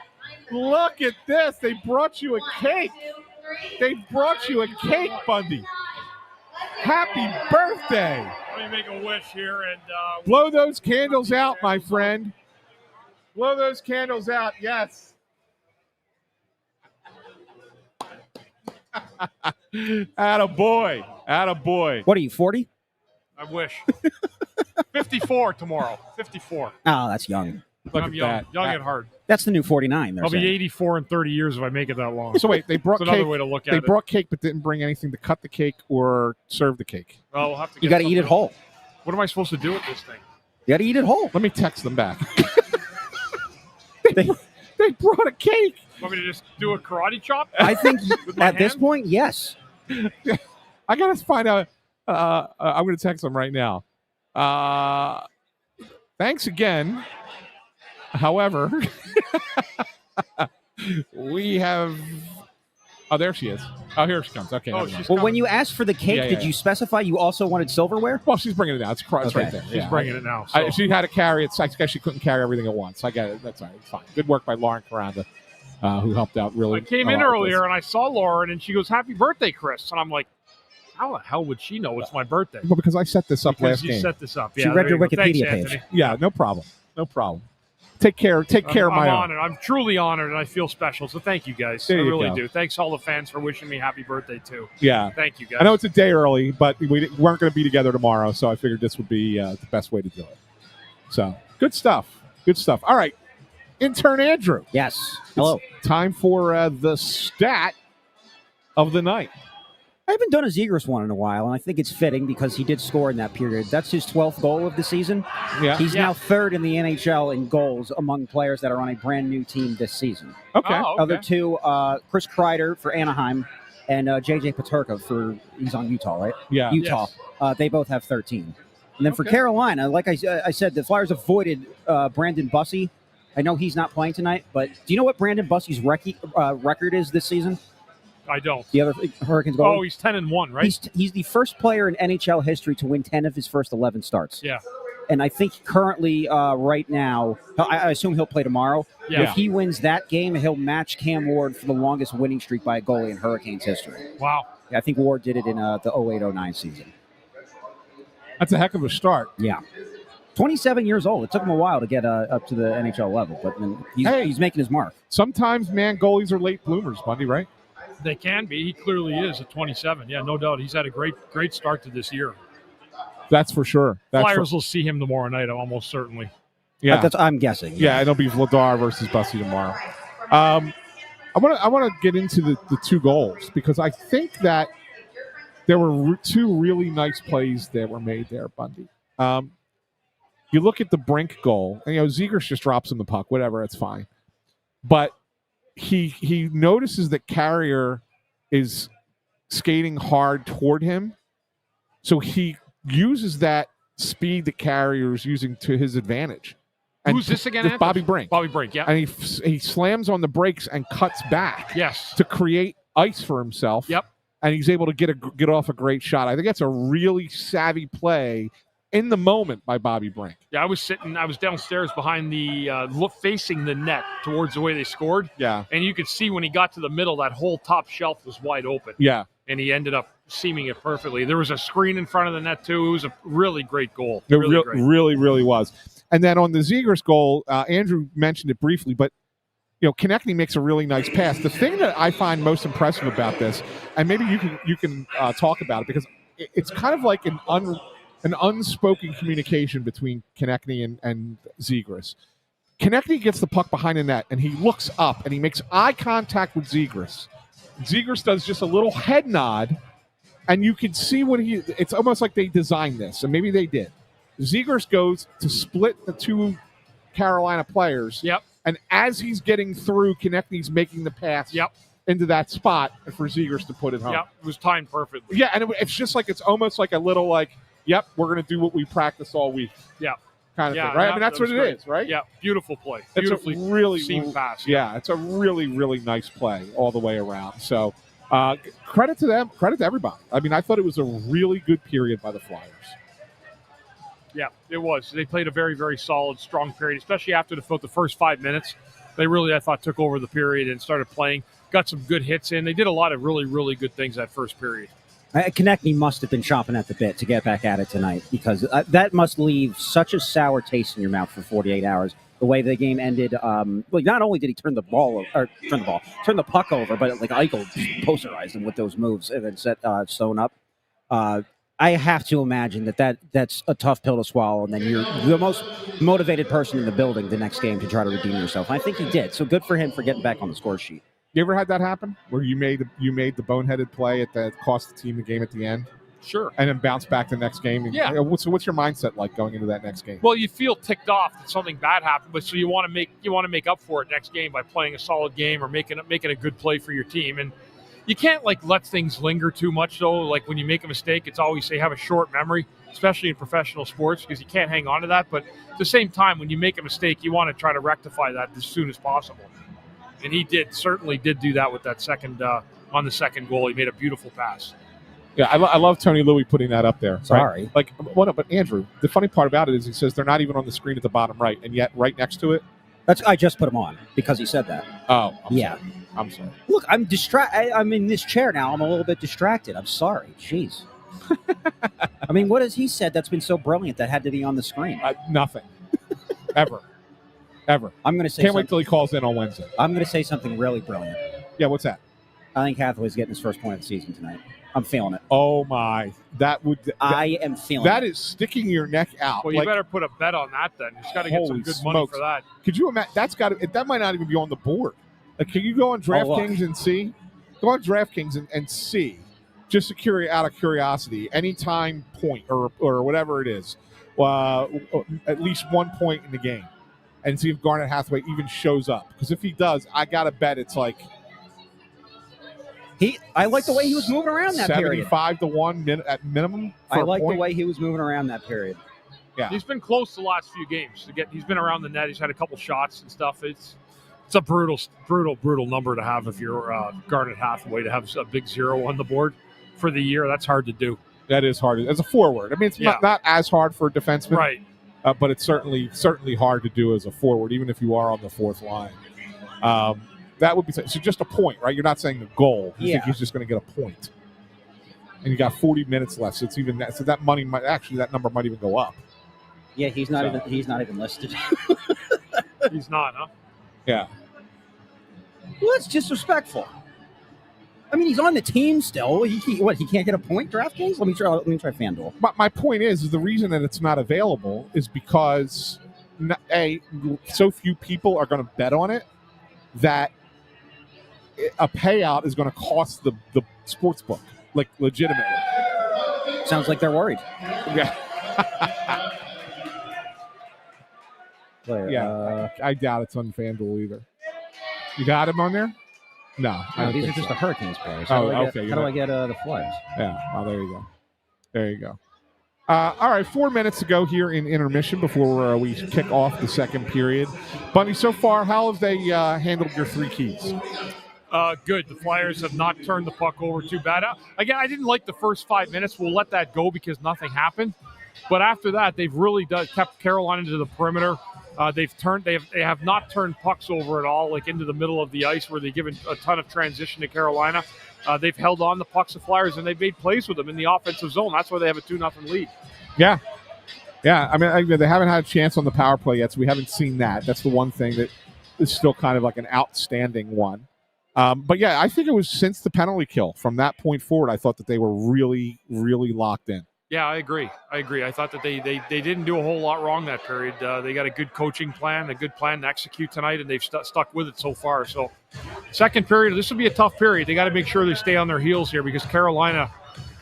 Look at this. They brought you a cake. They brought you a cake, Bundy. Happy birthday. Let me make a wish here and blow those candles out, my friend. Blow those candles out, yes. Attaboy. Attaboy. What are you, 40? I wish. 54 tomorrow. 54. Oh, that's young. Look I'm at young. that. Young at heart. That's the new 49. I'll be 84 in 30 years if I make it that long. So wait, they brought That's another cake. way to look at They it. brought cake but didn't bring anything to cut the cake or serve the cake. Well, we'll have to You got to eat it whole. What am I supposed to do with this thing? You got to eat it whole. Let me text them back. They- They brought a cake. Want me to just do a karate chop? I think With my at this hand? point, yes. I got to find out. I'm going to text them right now. Thanks again. However, we have. Oh, there she is. Oh, here she comes. Okay. Oh, never mind. she's Well, when coming. you asked for the cake, Yeah, did yeah. you specify you also wanted silverware? Well, she's bringing it out. It's Okay. right there. She's bringing it now. So. She had to carry it. I guess she couldn't carry everything at once. I get it. That's all right. It's fine. Good work by Lauren Caranda, who helped out really. I came a in lot with earlier this. and I saw Lauren and she goes, "Happy birthday, Chris!" And I'm like, "How the hell would she know it's my birthday?" Well, because I set this up Because last you game. set this up. She Yeah, read there your you go. Thanks, Wikipedia page. Anthony. Yeah, no problem. No problem. Take care of my I'm own. honored. I'm truly honored, and I feel special. So thank you guys. There I you really go. do. Thanks all the fans for wishing me happy birthday too. Yeah. Thank you guys. I know it's a day early, but we weren't going to be together tomorrow, so I figured this would be the best way to do it. So, good stuff. Good stuff. All right. Intern Andrew. Yes. Hello. It's time for the stat of the night. I haven't done a Zegers one in a while, and I think it's fitting because he did score in that period. That's his 12th goal of the season. Yeah. He's Yeah. now third in the NHL in goals among players that are on a brand new team this season. Okay. Oh, okay. Other two, Chris Kreider for Anaheim and JJ Peterka he's on Utah, right? Yeah. Utah. They both have 13. And then for Okay. Carolina, like I said, the Flyers avoided Brandon Bussey. I know he's not playing tonight, but do you know what Brandon Bussey's record is this season? I don't. The other Hurricanes goal. Oh, he's 10-1, right? He's the first player in NHL history to win 10 of his first 11 starts. Yeah. And I think currently, right now, I assume he'll play tomorrow. Yeah. If he wins that game, he'll match Cam Ward for the longest winning streak by a goalie in Hurricanes history. Wow. I think Ward did it in the 08-09 season. That's a heck of a start. Yeah. 27 years old. It took him a while to get up to the NHL level, but then he's making his mark. Sometimes, man, goalies are late bloomers, Bundy, right? They can be. He clearly is at 27. Yeah, no doubt. He's had a great start to this year. That's for sure. Flyers will see him tomorrow night, almost certainly. Yeah. I'm guessing. Yeah, it'll be Vladar versus Bussey tomorrow. I want to get into the two goals because I think that there were two really nice plays that were made there, Bundy. You look at the Brink goal, and Zegers just drops him the puck, whatever, it's fine. But he notices that Carrier is skating hard toward him, so he uses that speed that Carrier is using to his advantage. And Who's this again? It's Anthony? Bobby Brink. Bobby Brink, yeah. And he slams on the brakes and cuts back Yes. to create ice for himself. Yep. And he's able to get off a great shot. I think that's a really savvy play in the moment by Bobby Brink. Yeah, I was downstairs behind the facing the net towards the way they scored. Yeah. And you could see when he got to the middle, that whole top shelf was wide open. Yeah. And he ended up seaming it perfectly. There was a screen in front of the net, too. It was a really great goal. It Really great. really was. And then on the Zegers goal, Andrew mentioned it briefly, but Konechny makes a really nice pass. The thing that I find most impressive about this, and maybe you can talk about it, because it's kind of like an unspoken communication between Konechny and Zegers. Konechny gets the puck behind the net, and he looks up, and he makes eye contact with Zegers. Zegers does just a little head nod, and you can see it's almost like they designed this, and maybe they did. Zegers goes to split the two Carolina players. Yep. And as he's getting through, Konechny's making the pass into that spot for Zegers to put it home. Yep. It was timed perfectly. Yeah, and it's just like, it's almost like a little yep, we're going to do what we practice all week. Yeah. Kind of thing, right? I mean, that's what it is, right? Yeah, beautiful play. It's Beautifully a really seam pass. Yeah, it's a really, really nice play all the way around. So credit to them, credit to everybody. I mean, I thought it was a really good period by the Flyers. Yeah, it was. They played a very, very solid, strong period, especially after the first 5 minutes. They really, I thought, took over the period and started playing. Got some good hits in. They did a lot of really, really good things that first period. Konechny must have been chomping at the bit to get back at it tonight, because that must leave such a sour taste in your mouth for 48 hours. The way the game ended, not only did he turn the puck over, but like Eichel posterized him with those moves and then set Stone up. I have to imagine that's a tough pill to swallow, and then you're the most motivated person in the building the next game to try to redeem yourself. And I think he did. So good for him for getting back on the score sheet. You ever had that happen where you made the boneheaded play that cost the team the game at the end? Sure. And then bounce back the next game? Yeah. So what's your mindset like going into that next game? Well, you feel ticked off that something bad happened, but so you want to make up for it next game by playing a solid game or making a good play for your team. And you can't let things linger too much, though. Like when you make a mistake, it's always have a short memory, especially in professional sports, because you can't hang on to that. But at the same time, when you make a mistake, you want to try to rectify that as soon as possible. And he certainly did do that with that second on the second goal. He made a beautiful pass. Yeah, I love Tony Louis putting that up there. Sorry. Right? But Andrew, the funny part about it is he says they're not even on the screen at the bottom right, and yet right next to it. I just put him on because he said that. Oh, I'm sorry. Look, I'm distracted. I'm in this chair now. I'm a little bit distracted. I'm sorry. Jeez. I mean, what has he said that's been so brilliant that had to be on the screen? Nothing. Ever. I'm going to say Can't wait till he calls in on Wednesday. I'm going to say something really brilliant. Yeah, what's that? I think Hathaway's getting his first point of the season tonight. I'm feeling it. Oh, my. I am feeling that. That it. is sticking your neck out. Well, you better put a bet on that then. You've got to get some good money for that. Could you imagine? That might not even be on the board. Can you go on DraftKings and see? Go on DraftKings and see, just out of curiosity, anytime point or whatever it is, at least 1 point in the game, and see if Garnet Hathaway even shows up. Because if he does, I got to bet it's like I like the way he was moving around that period. 75-1 at minimum. I like the way he was moving around that period. Yeah, he's been close the last few games. He's been around the net. He's had a couple shots and stuff. It's a brutal number to have if you're Garnet Hathaway, to have a big 0 on the board for the year. That's hard to do. That is hard as a forward. I mean, it's not as hard for a defenseman, right? But it's certainly hard to do as a forward, even if you are on the fourth line. That would be so. Just a point, right? You're not saying the goal. You think he's just going to get a point, and you got 40 minutes left. So it's even that. So that number might even go up. Yeah, he's not even listed. He's not, huh? Yeah. Well, that's disrespectful. I mean, he's on the team still. He can't get a point DraftKings? Let me try FanDuel. My point is the reason that it's not available is because so few people are going to bet on it that a payout is going to cost the sports book, like legitimately. Sounds like they're worried. Yeah. I doubt it's on FanDuel either. You got him on there? No, these are just the Hurricanes players. Okay. How do I get the Flyers? Yeah. Oh, there you go. All right, 4 minutes to go here in intermission before we kick off the second period. Bundy, so far, how have they handled your three keys? Good. The Flyers have not turned the puck over too bad. Again, I didn't like the first 5 minutes. We'll let that go because nothing happened. But after that, they've really kept Carolina to the perimeter. They have not turned pucks over at all, like into the middle of the ice where they've given a ton of transition to Carolina. They've held on the pucks of Flyers, and they've made plays with them in the offensive zone. That's why they have a 2-0 lead. Yeah. I mean, they haven't had a chance on the power play yet, so we haven't seen that. That's the one thing that is still kind of like an outstanding one. But, yeah, I think it was since the penalty kill. From that point forward, I thought that they were really, really locked in. Yeah, I agree. I thought that they didn't do a whole lot wrong that period. They got a good coaching plan, a good plan to execute tonight, and they've stuck with it so far. So, second period, this will be a tough period. They got to make sure they stay on their heels here because Carolina,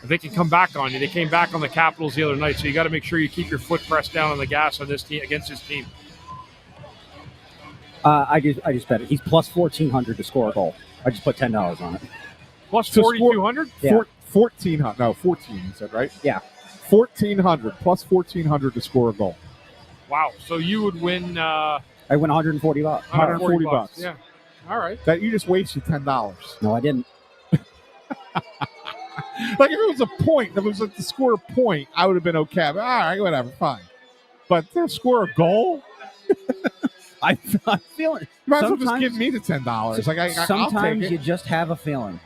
they can come back on you. They came back on the Capitals the other night, so you got to make sure you keep your foot pressed down on the gas on this team against this team. I just bet it. He's plus 1,400 to score a goal. I just put $10 on it. Plus 4,200? Yeah. 1,400. No, 14. You said right? Yeah. 1,400 plus 1,400 to score a goal. Wow. So you would win. I win $140. $140. Yeah. All right. That you just wasted $10. No, I didn't. Like if it was a point, if it was like to score a point, I would have been okay. But, all right, whatever, fine. But to score a goal, I'm feeling. You might as well just sometimes- give me the $10. Like I'll Sometimes take you it. just have a feeling.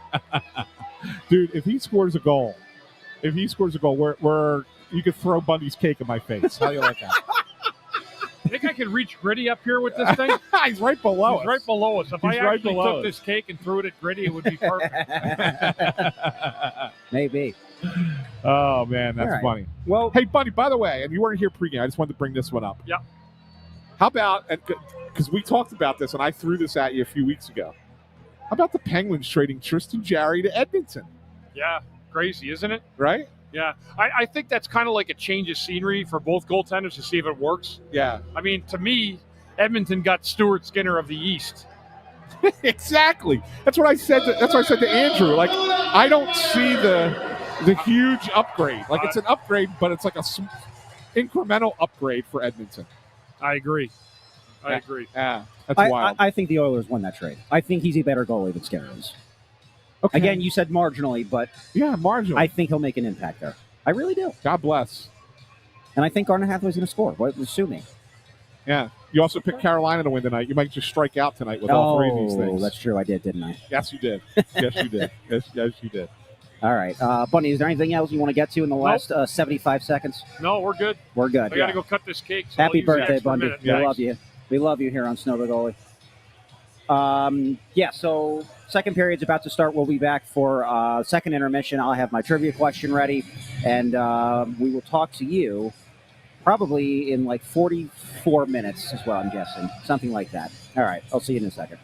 Dude, if he scores a goal, where you could throw Bundy's cake in my face. How do you like that? I think I could reach Gritty up here with this thing. He's right below us. He's right below us. If I He's right actually below took this cake and threw it at Gritty, it would be perfect. Maybe. Oh, man, that's All right. funny. Well, Hey, Bundy, by the way, and you weren't here pregame, I just wanted to bring this one up. Yep. How about, because we talked about this, and I threw this at you a few weeks ago. How about the Penguins trading Tristan Jarry to Edmonton? Yeah, crazy, isn't it? Right? Yeah. I think that's kind of like a change of scenery for both goaltenders to see if it works. Yeah. I mean, to me, Edmonton got Stuart Skinner of the East. Exactly. That's what I said. That's what I said to Andrew. Like, I don't see the huge upgrade. Like, it's an upgrade, but it's like a incremental upgrade for Edmonton. I agree. I agree. Yeah, that's wild. I think the Oilers won that trade. I think he's a better goalie than Skinner is. Okay. Again, you said marginally, but yeah, marginally. I think he'll make an impact there. I really do. God bless. And I think Garner Hathaway's going to score. What, assuming. Yeah. You also picked Carolina to win tonight. You might just strike out tonight with all three of these things. That's true. I did, didn't I? Yes, you did. Yes, you did. Yes, you did. All right. Bunny, is there anything else you want to get to in the last 75 seconds? No, we're good. We're good. I got to go cut this cake. So Happy I'll use the birthday, extra Bundy. minute. We love you. We love you here on Snow the Goalie. So second period's about to start. We'll be back for second intermission. I'll have my trivia question ready, and we will talk to you probably in like 44 minutes is what I'm guessing. Something like that. All right. I'll see you in a second.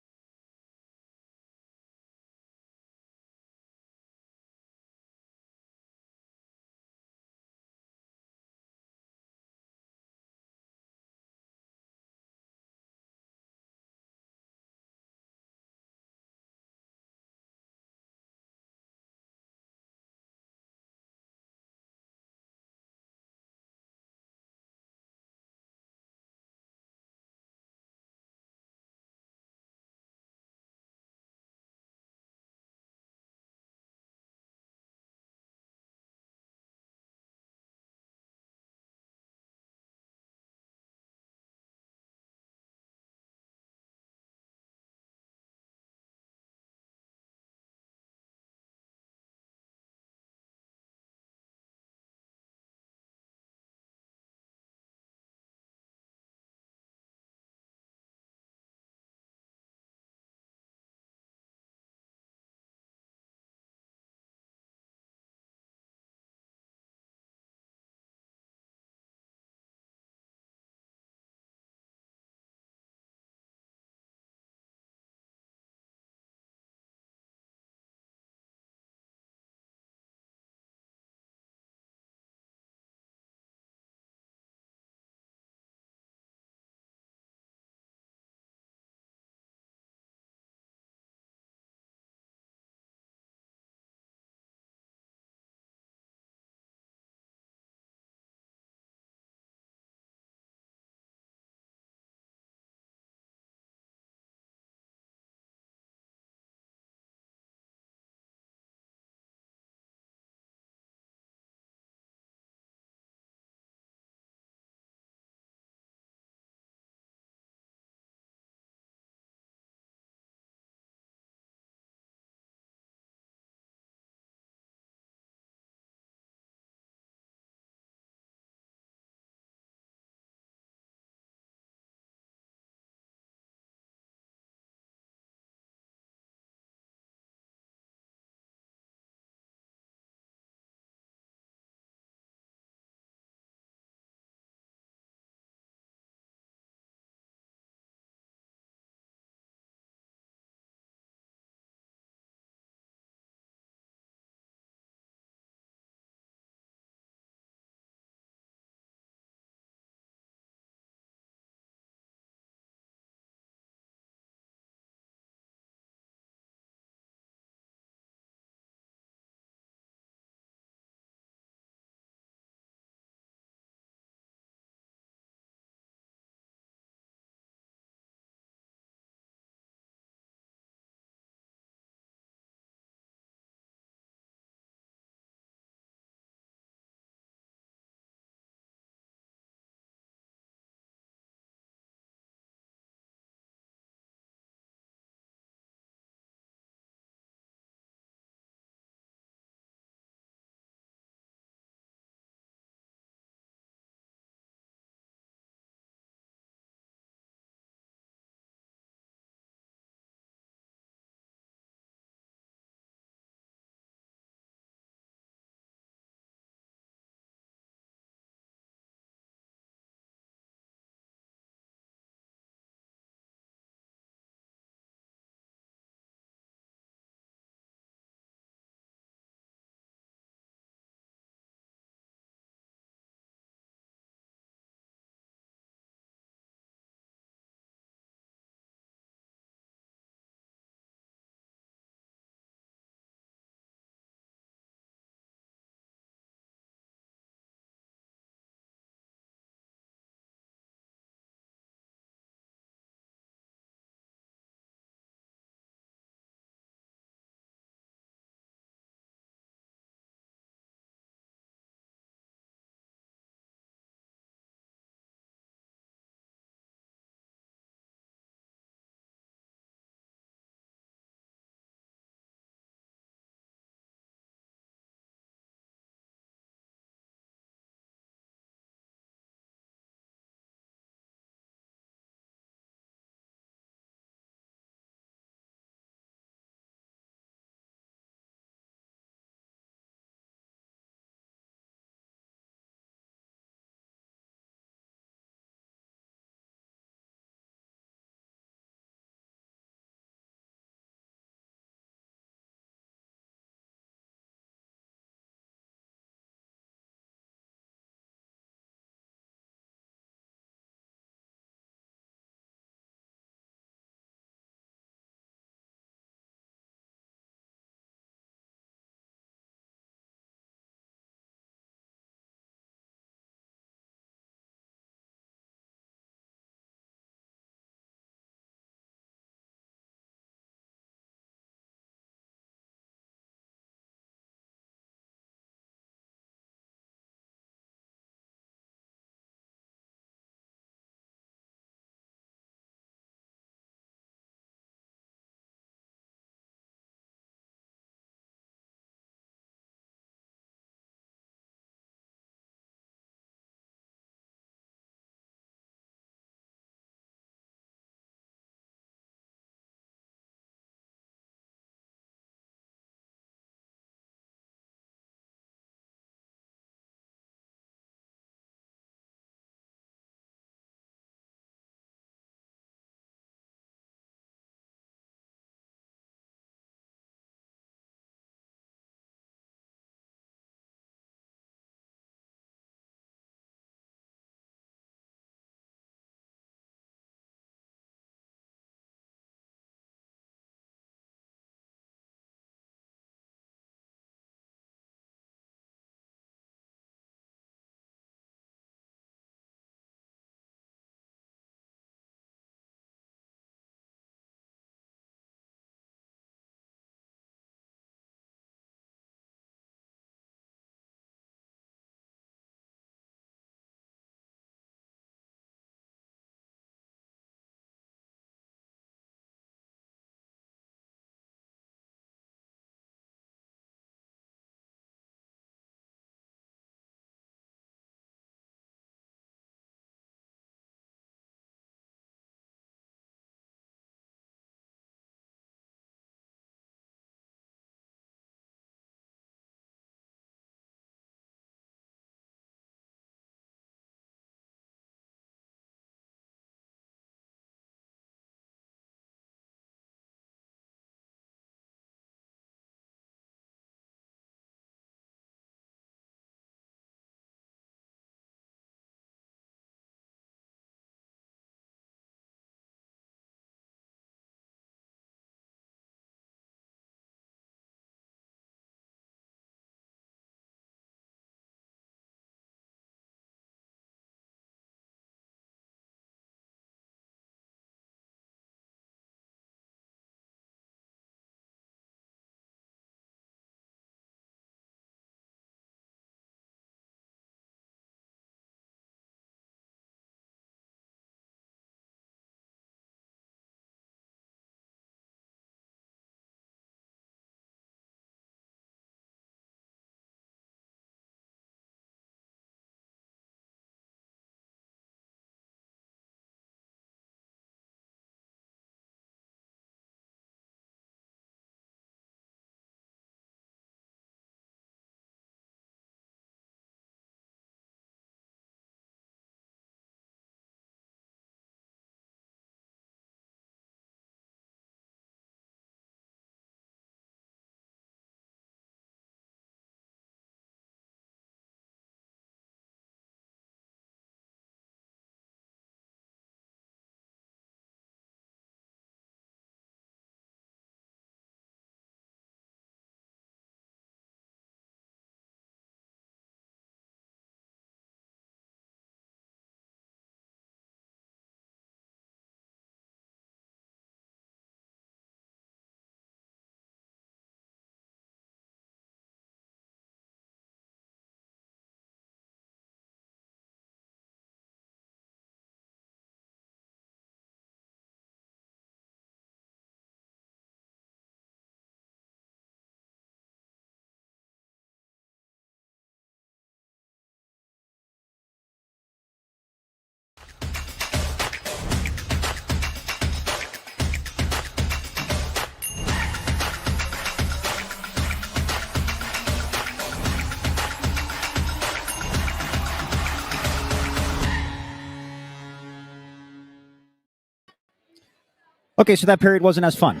Okay, so that period wasn't as fun.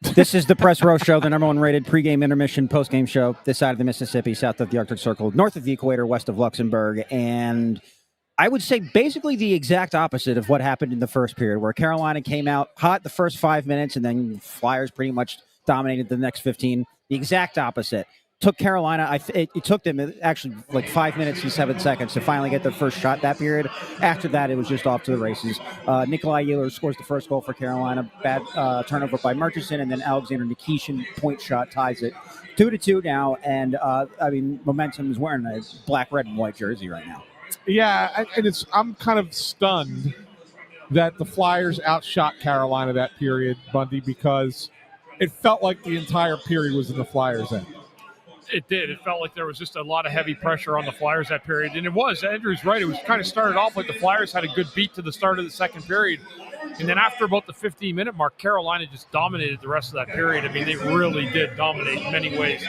This is the Press Row Show, the number one rated pregame, intermission, postgame show this side of the Mississippi, south of the Arctic Circle, north of the equator, west of Luxembourg. And I would say basically the exact opposite of what happened in the first period, where Carolina came out hot the first 5 minutes and then Flyers pretty much dominated the next 15. The exact opposite. Took Carolina, it took them actually like 5 minutes and 7 seconds to finally get their first shot that period. After that, it was just off to the races. Nikolai Ehlers scores the first goal for Carolina. Bad turnover by Murchison, and then Alexander Nikishin point shot ties it 2-2 now. And Momentum is wearing a black, red, and white jersey right now. Yeah, and I'm kind of stunned that the Flyers outshot Carolina that period, Bundy, because it felt like the entire period was in the Flyers' end. It did. It felt like there was just a lot of heavy pressure on the Flyers that period. And it was. Andrew's right. It was kind of started off like the Flyers had a good beat to the start of the second period. And then after about the 15-minute mark, Carolina just dominated the rest of that period. I mean, they really did dominate in many ways.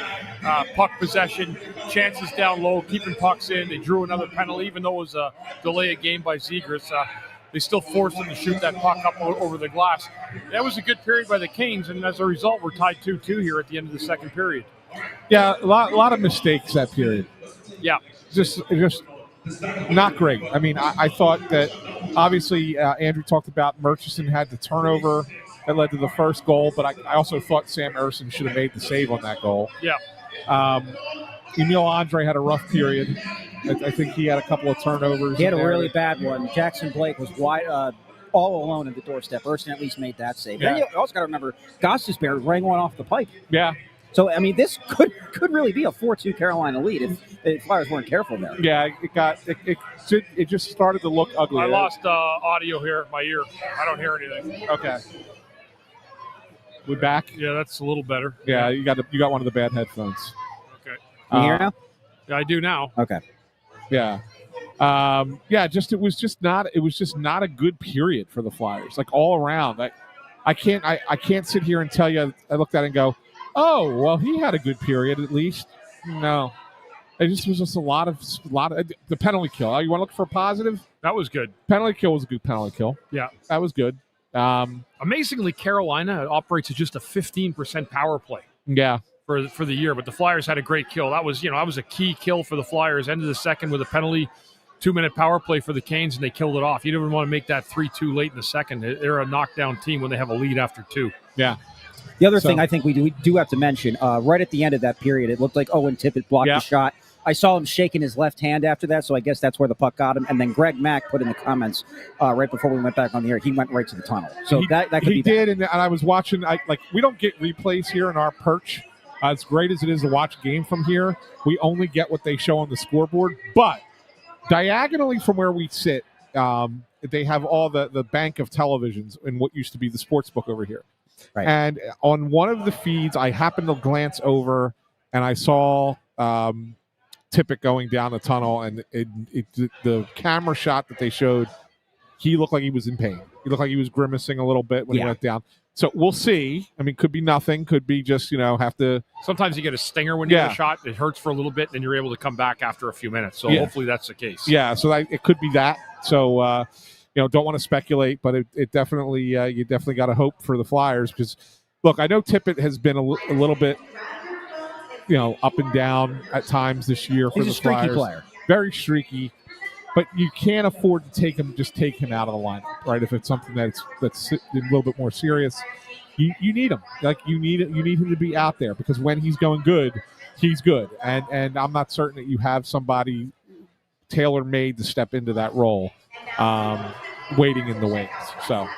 Puck possession, chances down low, keeping pucks in. They drew another penalty, even though it was a delay of game by Zegras. They still forced them to shoot that puck up over the glass. That was a good period by the Canes, and as a result, we're tied 2-2 here at the end of the second period. Yeah, a lot of mistakes that period. Yeah. Just not great. I mean, I thought that obviously Andrew talked about Murchison had the turnover that led to the first goal, but I also thought Sam Ersson should have made the save on that goal. Yeah. Emil Andre had a rough period. I think he had a couple of turnovers. He had a really bad one. Jackson Blake was wide, all alone at the doorstep. Ersson at least made that save. Yeah. Then you also got to remember, Gostisbehere rang one off the pipe. Yeah. So, I mean, this could really be a 4-2 Carolina lead if the Flyers weren't careful there. Yeah, it just started to look ugly. I lost audio here in my ear. I don't hear anything. Okay. We back? Yeah, that's a little better. Yeah, you got one of the bad headphones. Okay. You hear now? Yeah, I do now. Okay. Yeah. It was just not a good period for the Flyers. Like all around. I can't sit here and tell you I looked at it and go, oh, well, he had a good period at least. No. It just was just a lot of the penalty kill. You want to look for a positive? That was good. Penalty kill was a good penalty kill. Yeah. That was good. Amazingly, Carolina operates at just a 15% power play. Yeah. For the year, but the Flyers had a great kill. That was a key kill for the Flyers. End of the second with a penalty, 2-minute power play for the Canes, and they killed it off. You didn't want to make that 3-2 late in the second. They're a knockdown team when they have a lead after 2. Yeah. The other thing I think we do have to mention, right at the end of that period, it looked like Owen Tippett blocked the shot. I saw him shaking his left hand after that, so I guess that's where the puck got him. And then Greg Mack put in the comments right before we went back on the air, he went right to the tunnel. So that could be He did, and I was watching. We don't get replays here in our perch. As great as it is to watch a game from here, we only get what they show on the scoreboard. But diagonally from where we sit, they have all the bank of televisions in what used to be the sports book over here. Right. And on one of the feeds, I happened to glance over, and I saw Tippett going down the tunnel, and the camera shot that they showed, he looked like he was in pain. He looked like he was grimacing a little bit when he went down. So we'll see. I mean, could be nothing. Could be just, have to. Sometimes you get a stinger when you get a shot. It hurts for a little bit, and then you're able to come back after a few minutes. So hopefully that's the case. Yeah, so it could be that. So, don't want to speculate, but it definitely, you definitely got to hope for the Flyers because, look, I know Tippett has been a little bit, up and down at times this year for the Flyers. He's a streaky player. Very streaky. But you can't afford to take him out of the lineup, right? If it's something that's a little bit more serious, you need him. Like you need him to be out there because when he's going good, he's good. And I'm not certain that you have somebody tailor-made to step into that role, waiting in the wings. So,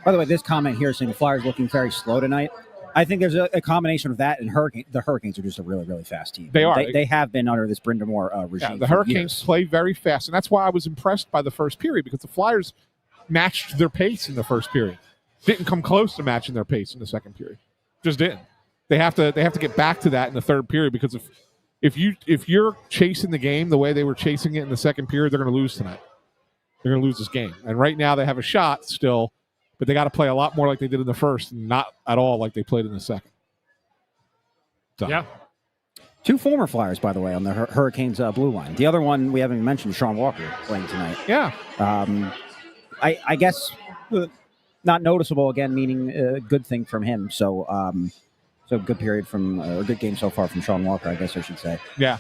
by the way, this comment here saying the Flyers looking very slow tonight. I think there's a combination of that and the Hurricanes are just a really, really fast team. They are. They have been under this Brind'Amour Moore regime. Yeah, the Hurricanes play very fast, and that's why I was impressed by the first period because the Flyers matched their pace in the first period. Didn't come close to matching their pace in the second period. Just didn't. They have to get back to that in the third period because if you're chasing the game the way they were chasing it in the second period, they're going to lose tonight. They're going to lose this game. And right now they have a shot still. But they got to play a lot more like they did in the first, and not at all like they played in the second. So. Yeah. 2 former Flyers, by the way, on the Hurricanes blue line. The other one we haven't even mentioned, Sean Walker, playing tonight. Yeah. I guess the not noticeable again, meaning a good thing from him. So, so good period from a good game so far from Sean Walker, I guess I should say. Yeah.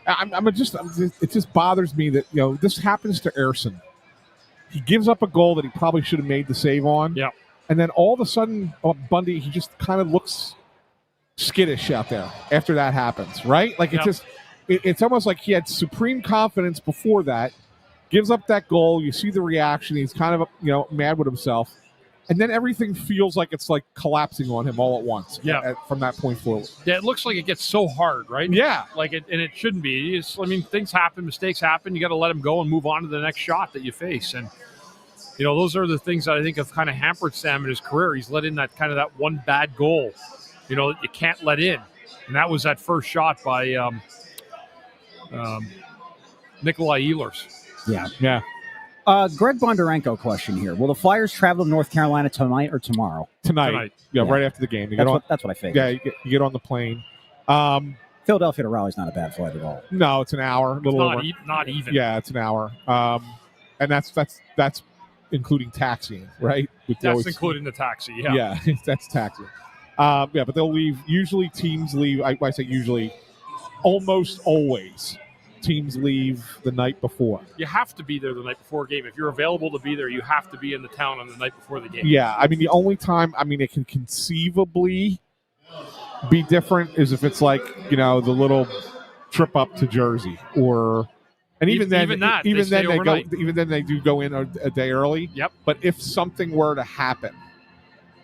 It just bothers me that this happens to Erson. He gives up a goal that he probably should have made the save on. Yeah. And then all of a sudden, Bundy, he just kind of looks skittish out there after that happens, right? Like it's almost like he had supreme confidence before that, gives up that goal. You see the reaction. He's kind of mad with himself. And then everything feels like it's like collapsing on him all at once. Yeah. From that point forward. Yeah, it looks like it gets so hard, right? Yeah. And it shouldn't be. Things happen, mistakes happen. You got to let them go and move on to the next shot that you face. And those are the things that I think have kind of hampered Sam in his career. He's let in that one bad goal, that you can't let in. And that was that first shot by Nikolai Ehlers. Yeah. Yeah. Greg Bondarenko question here. Will the Flyers travel to North Carolina tonight or tomorrow? Tonight. Yeah, right after the game. That's what I figured. Yeah, you get on the plane. Philadelphia to Raleigh's not a bad flight at all. No, it's an hour. Not even. Yeah, it's an hour. And that's including taxiing, right? That's including the taxi, yeah. Yeah, that's taxiing. But they'll leave. Usually teams leave. I say usually, almost always, teams leave the night before. You have to be there the night before a game. If you're available to be there, you have to be in the town on the night before the game. Yeah, the only time, it can conceivably be different is if it's like, the little trip up to Jersey or... And even then they do go in a day early. Yep. But if something were to happen,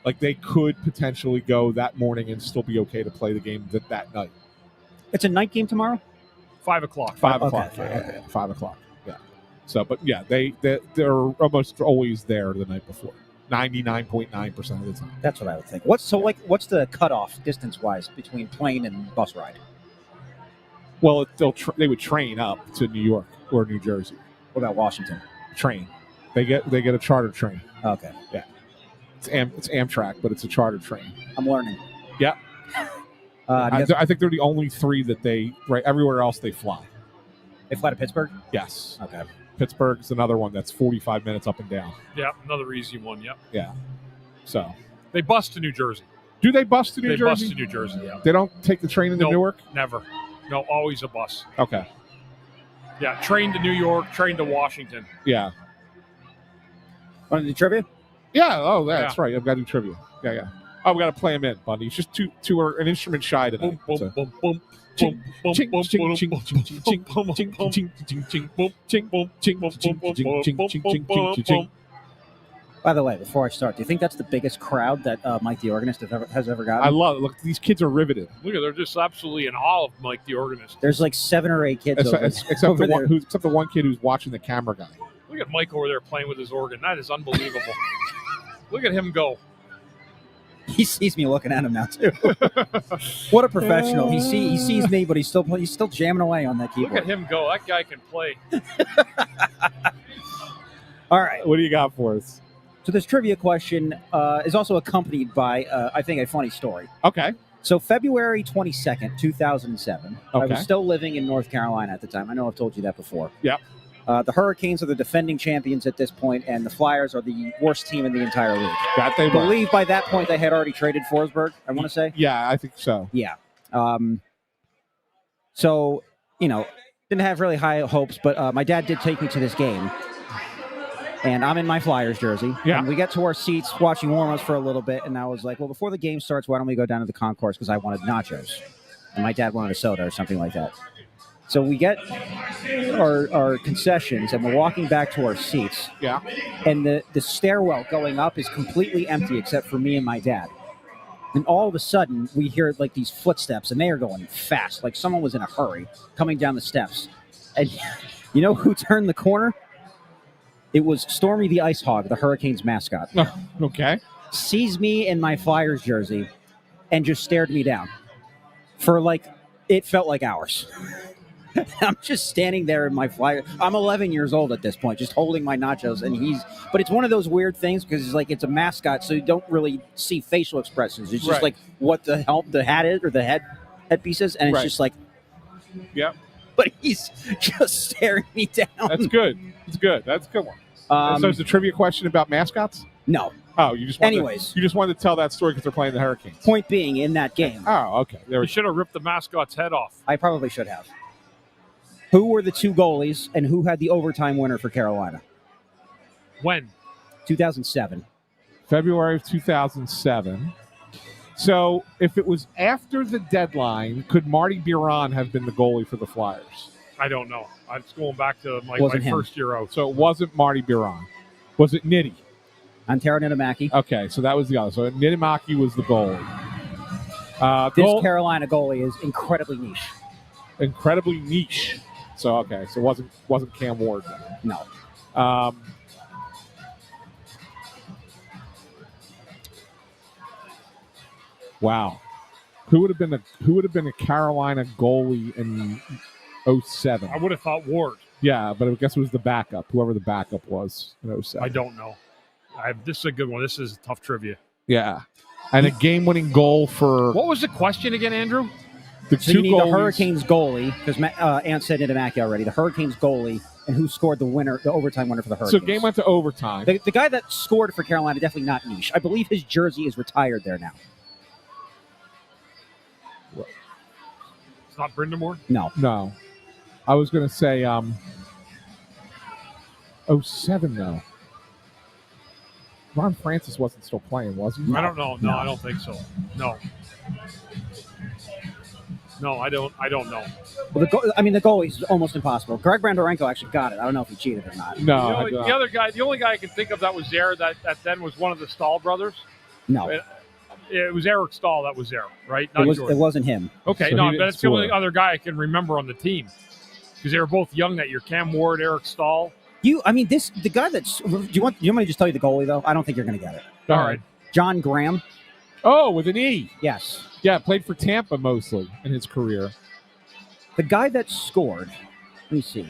like they could potentially go that morning and still be okay to play the game that night. It's a night game tomorrow? 5 o'clock. 5 o'clock. Okay. 5 o'clock. Yeah. So, but yeah, they're almost always there the night before. 99.9% of the time. That's what I would think. What's the cutoff distance wise between plane and bus ride? Well, they would train up to New York or New Jersey. What about Washington? Train. They get a charter train. Okay. Yeah. It's Amtrak, but it's a charter train. I'm learning. Yeah. I think they're the only three that everywhere else they fly. They fly to Pittsburgh? Yes. Okay. Pittsburgh's another one that's 45 minutes up and down. Yeah, another easy one, yep. Yeah. So. They bus to New Jersey. Do they bus to New Jersey? They bus to New Jersey, yeah. They don't take the train into Newark? Never. No, always a bus. Okay. Yeah, train to New York, train to Washington. Yeah. Want to do trivia? Yeah. Oh, that's right. I've got to do trivia. Yeah. Oh, we got to play him in, Bundy. He's just two are an instrument shy today. Boom, boom, boom, boom. By the way, before I start, do you think that's the biggest crowd that Mike the Organist has ever gotten? I love it. Look, these kids are riveted. Look, they're just absolutely in awe of Mike the Organist. There's like 7 or 8 kids except the one kid who's watching the camera guy. Look at Mike over there playing with his organ. That is unbelievable. Look at him go. He sees me looking at him now too. What a professional! He sees me, but he's still jamming away on that keyboard. Look at him go. That guy can play. All right, what do you got for us? So this trivia question is also accompanied by, I think, a funny story. Okay. So February 22nd, 2007. Okay. I was still living in North Carolina at the time. I know I've told you that before. Yep. The Hurricanes are the defending champions at this point, and the Flyers are the worst team in the entire league. That they believe by that point they had already traded Forsberg, I want to say. Yeah, I think so. Yeah. So, didn't have really high hopes, but my dad did take me to this game. And I'm in my Flyers jersey. Yeah. And we get to our seats watching warm-ups for a little bit, and I was like, well, before the game starts, why don't we go down to the concourse, because I wanted nachos. And my dad wanted a soda or something like that. So we get our concessions, and we're walking back to our seats. Yeah. And the stairwell going up is completely empty except for me and my dad. And all of a sudden, we hear like these footsteps, and they are going fast, like someone was in a hurry coming down the steps. And you know who turned the corner? It was Stormy the Ice Hog, the Hurricanes mascot. Oh, okay. Sees me in my Flyers jersey and just stared me down for it felt like hours. I'm just standing there in my Flyer. I'm 11 years old at this point, just holding my nachos, and but it's one of those weird things because it's a mascot, so you don't really see facial expressions. It's just like what the hell the hat is or the headpiece is, and it's just like, yeah. But he's just staring me down. That's good. It's good. That's a good one. So it's a trivia question about mascots? No. Oh, you just wanted to tell that story because they're playing the Hurricanes. Point being, in that game. Oh, okay. You should have ripped the mascot's head off. I probably should have. Who were the two goalies and who had the overtime winner for Carolina? When? 2007. February of 2007. So if it was after the deadline, could Marty Biron have been the goalie for the Flyers? I don't know. I'm just going back to my first year out. So it wasn't Marty Biron. Was it Nitty? Antero Niittymaki. Okay, so that was the other. So Niittymaki was the goalie. This Carolina goalie is incredibly niche. Incredibly niche. So okay, so it wasn't Cam Ward then. No. Wow. Who would have been a Carolina goalie in 07? I would have thought Ward. Yeah, but I guess it was the backup, whoever the backup was in 07. I don't know. This is a good one. This is tough trivia. Yeah. And a game-winning goal for... What was the question again, Andrew? So you need the Hurricanes goalie, because Ant said Niittymaki already, the Hurricanes goalie, and who scored the overtime winner for the Hurricanes. So game went to overtime. The guy that scored for Carolina, definitely not niche. I believe his jersey is retired there now. It's not Brindamore? No. I was going to say 07, though. Ron Francis wasn't still playing, was he? I don't know. No, I don't think so. No. No, I don't know. Well, the goalie's almost impossible. Greg Brandorenko actually got it. I don't know if he cheated or not. No. The only guy I can think of that was there that then was one of the Stahl brothers. No. It was Eric Stahl that was there, right? It wasn't him. Okay, So but that's the only other guy I can remember on the team. Because they were both young that year. Cam Ward, Eric Stahl. The guy that's... Do you want me to just tell you the goalie, though? I don't think you're going to get it. All right. John Graham. Oh, with an E. Yes. Yeah, played for Tampa mostly in his career. The guy that scored... Let me see.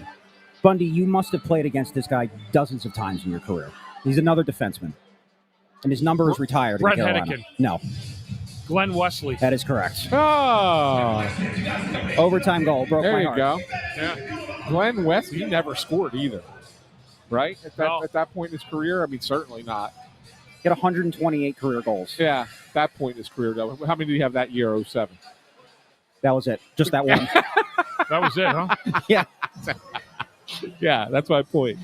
Bundy, you must have played against this guy dozens of times in your career. He's another defenseman. And his number is retired Brett in Carolina. Hennigan. No. Glenn Wesley. That is correct. Oh. Overtime goal. Broke my heart. There you go. Yeah. Glenn Wesley, he never scored either. Right? At that point in his career? I mean, certainly not. He had 128 career goals. Yeah, that point in his career. How many did he have that year, 07? That was it. Just that one. That was it, huh? Yeah. Yeah, that's my point.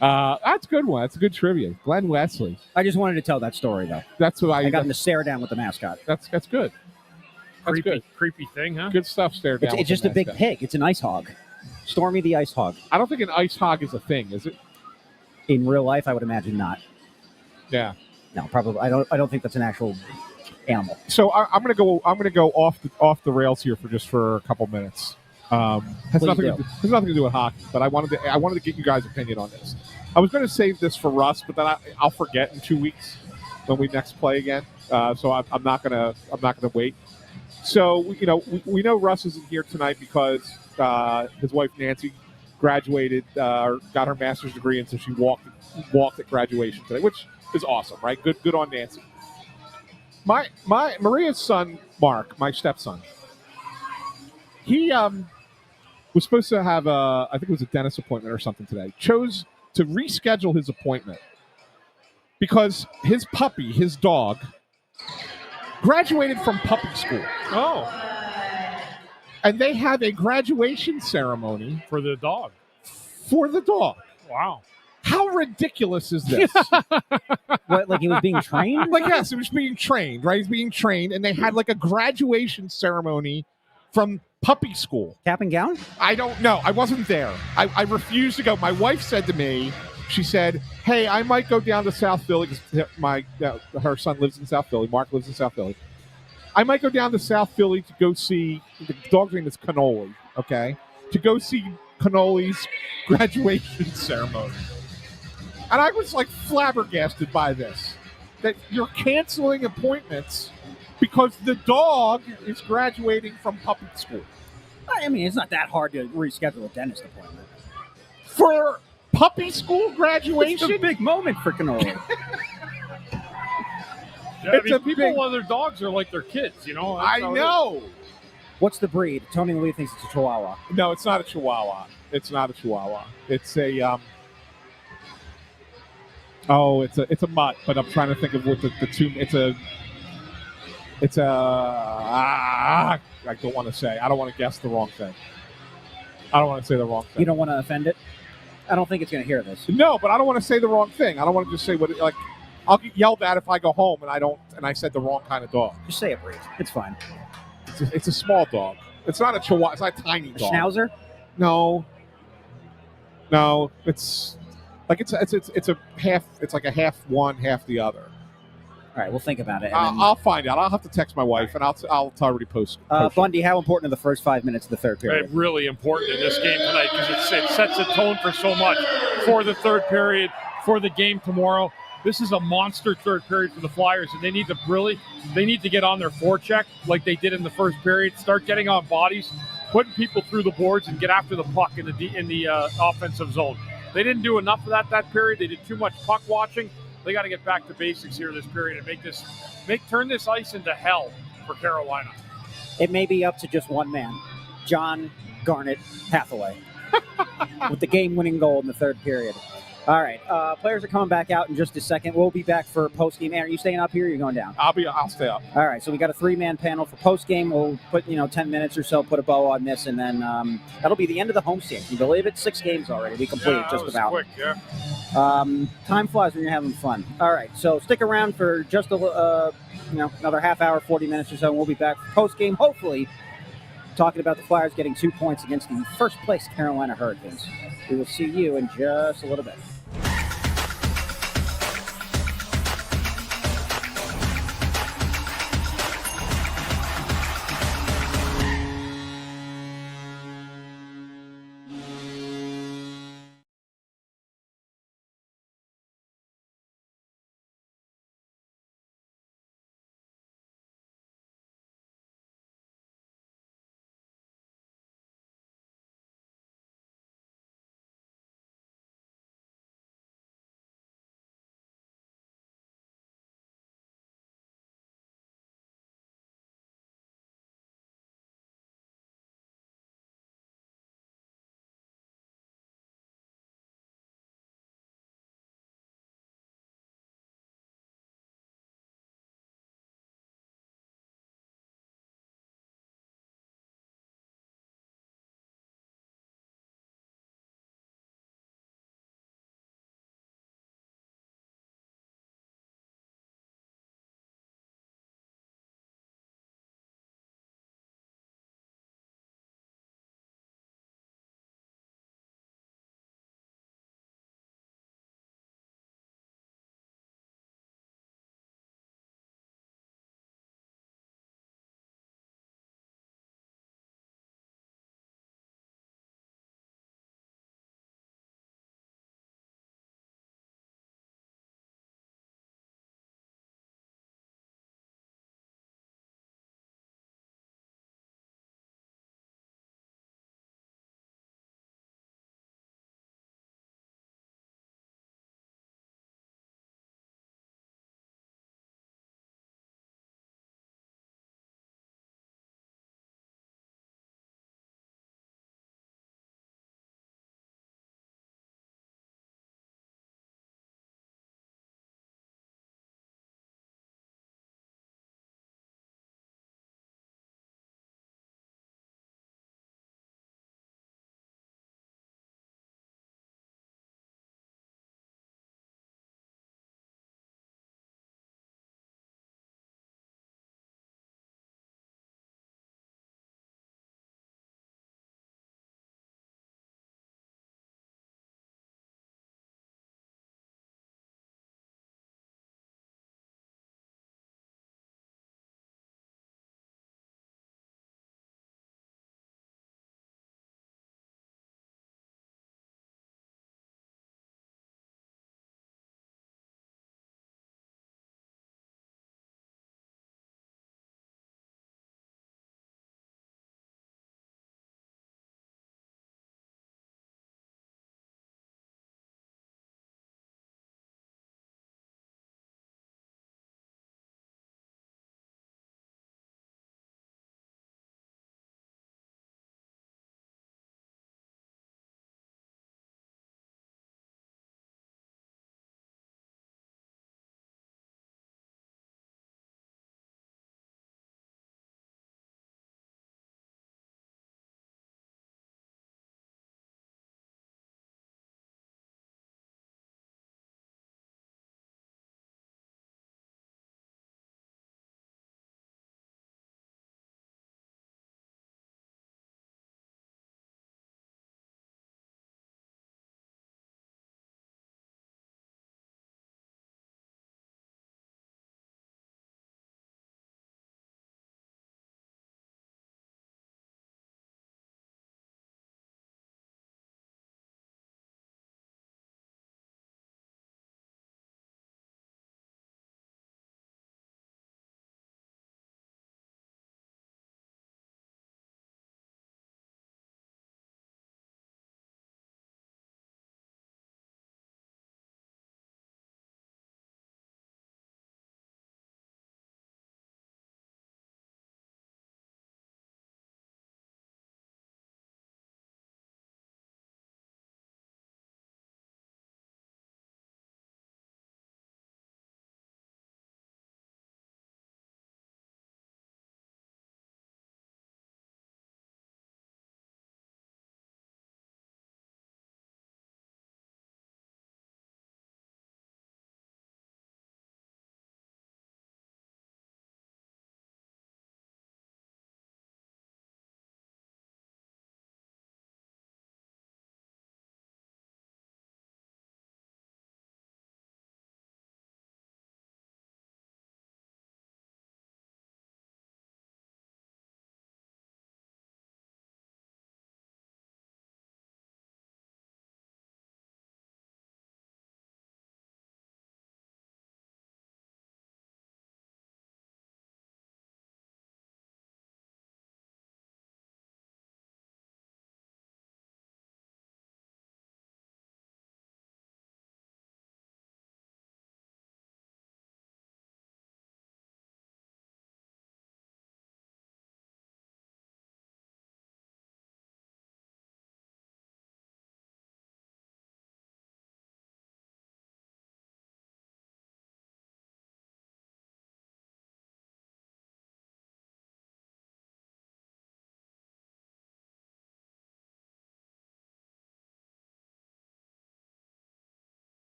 That's a good one. That's a good trivia. Glenn Wesley. I just wanted to tell that story, though. That's what I got him to stare down with the mascot. That's good. That's good. Creepy thing, huh? Good stuff, stare down. It's just a big pig. It's an ice hog. Stormy the ice hog. I don't think an ice hog is a thing, is it? In real life, I would imagine not. Yeah. No, probably. I don't think that's an actual animal. So I'm gonna go off the rails here for a couple minutes. Has nothing to do with hockey, but I wanted to get you guys' opinion on this. I was going to save this for Russ, but then I'll forget in 2 weeks when we next play again. So I'm not gonna wait. So we know Russ isn't here tonight because his wife Nancy graduated or got her master's degree, and so she walked at graduation today, which is awesome, right? Good on Nancy. My Maria's son Mark, my stepson, he was supposed to have I think it was a dentist appointment or something today. Chose to reschedule his appointment because his puppy, his dog, graduated from puppy school. Oh. And they have a graduation ceremony for the dog. Wow. How ridiculous is this? What, like he was being trained? Like, yes, he was being trained, right? He's being trained, and they had like a graduation ceremony from puppy school. Cap and gown? I don't know. I wasn't there. I refused to go. My wife said to me, she said, hey, I might go down to South Philly because her son lives in South Philly. Mark lives in South Philly. I might go down to South Philly to go see, the dog's name is Cannoli, okay? To go see Cannoli's graduation ceremony. And I was like flabbergasted by this, that you're canceling appointments because the dog is graduating from puppy school. I mean, it's not that hard to reschedule a dentist appointment. For puppy school graduation? It's a big moment for Cannoli. Yeah, people with their dogs are like their kids, I know. What's the breed? Tony Lee thinks it's a Chihuahua. No, it's not a Chihuahua. It's a Oh, it's a mutt, but I'm trying to think of what the two. I don't want to say. I don't want to guess the wrong thing. I don't want to say the wrong thing. You don't want to offend it? I don't think it's going to hear this. No, but I don't want to say the wrong thing. I don't want to just say what like. I'll get yelled at if I go home and I said the wrong kind of dog. Just say a breed. It's fine. It's a small dog. It's not a chihuahua. It's not a tiny dog. Schnauzer? No. It's like it's a half. It's like a half one, half the other. All right, we'll think about it. I'll find out. I'll have to text my wife, and I'll already post. Bundy, how important are the first 5 minutes of the third period? Really important in this game tonight because it sets a tone for so much for the third period, for the game tomorrow. This is a monster third period for the Flyers, and they need to get on their forecheck like they did in the first period. Start getting on bodies, putting people through the boards, and get after the puck in the offensive zone. They didn't do enough of that period. They did too much puck watching. They got to get back to basics here this period and turn this ice into hell for Carolina. It may be up to just one man, John Garnet Hathaway, with the game-winning goal in the third period. All right, players are coming back out in just a second. We'll be back for postgame. Are you staying up here or are you going down? I'll stay up. All right, so we got a three-man panel for postgame. We'll put 10 minutes or so, put a bow on this, and then that'll be the end of the homestand. Can you believe it? 6 games already. We completed just about. Quick, yeah. Time flies when you're having fun. All right, so stick around for just another half hour, 40 minutes or so, and we'll be back for postgame. Hopefully, talking about the Flyers getting 2 points against the first-place Carolina Hurricanes. We will see you in just a little bit.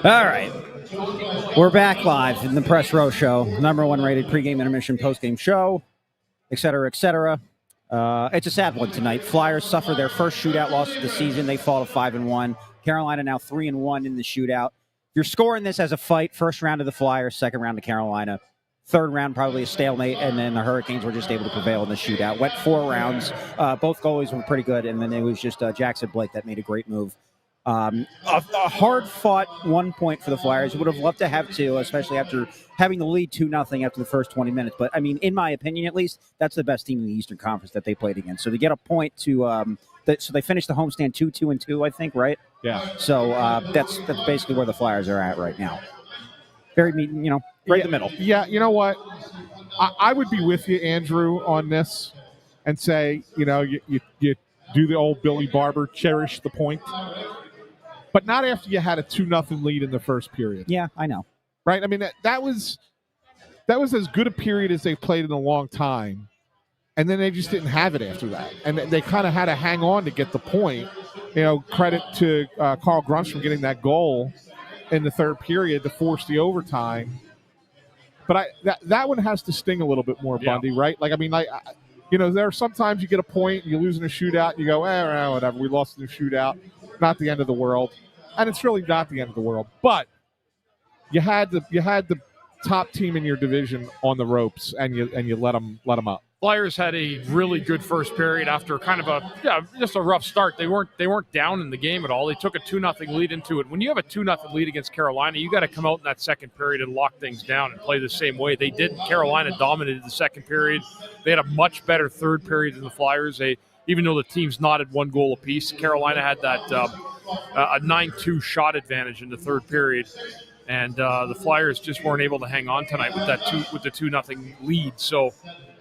All right. We're back live in the Press Row Show, number one rated pregame, intermission, postgame show, et cetera, et cetera. It's a sad one tonight. Flyers suffer their first shootout loss of the season. They fall to 5-1. Carolina now 3-1 in the shootout. You're scoring this as a fight. First round to the Flyers, second round to Carolina. Third round, probably a stalemate, and then the Hurricanes were just able to prevail in the shootout. Went 4 rounds. Both goalies were pretty good, and then it was just Jackson Blake that made a great move. A hard-fought 1 point for the Flyers. Would have loved to have 2, especially after having the lead 2-0 after the first 20 minutes. But, I mean, in my opinion, at least, that's the best team in the Eastern Conference that they played against. So to get a point to so they finished the homestand 2-2-2, I think, right? Yeah. So that's basically where the Flyers are at right now. Very, right in the middle. Yeah, you know what? I would be with you, Andrew, on this and say, you do the old Billy Barber, cherish the point. But not after you had a 2-0 lead in the first period. Yeah, I know. Right? I mean, that was as good a period as they've played in a long time. And then they just didn't have it after that. And they kind of had to hang on to get the point. Credit to Carl Grunstrom getting that goal in the third period to force the overtime. But that one has to sting a little bit more, Bundy, right? There are sometimes you get a point, you lose in a shootout, and you go, whatever, we lost in a shootout. Not the end of the world. And it's really not the end of the world. But you had the top team in your division on the ropes, and you let them up. Flyers had a really good first period after kind of just a rough start. They weren't down in the game at all. They took a 2-0 lead into it. When you have a 2-0 lead against Carolina, you got to come out in that second period and lock things down and play the same way. They did. Carolina dominated the second period. They had a much better third period than the Flyers. Even though the teams knotted 1 goal apiece, Carolina had that a 9-2 shot advantage in the third period. And the Flyers just weren't able to hang on tonight with the 2-0 lead. So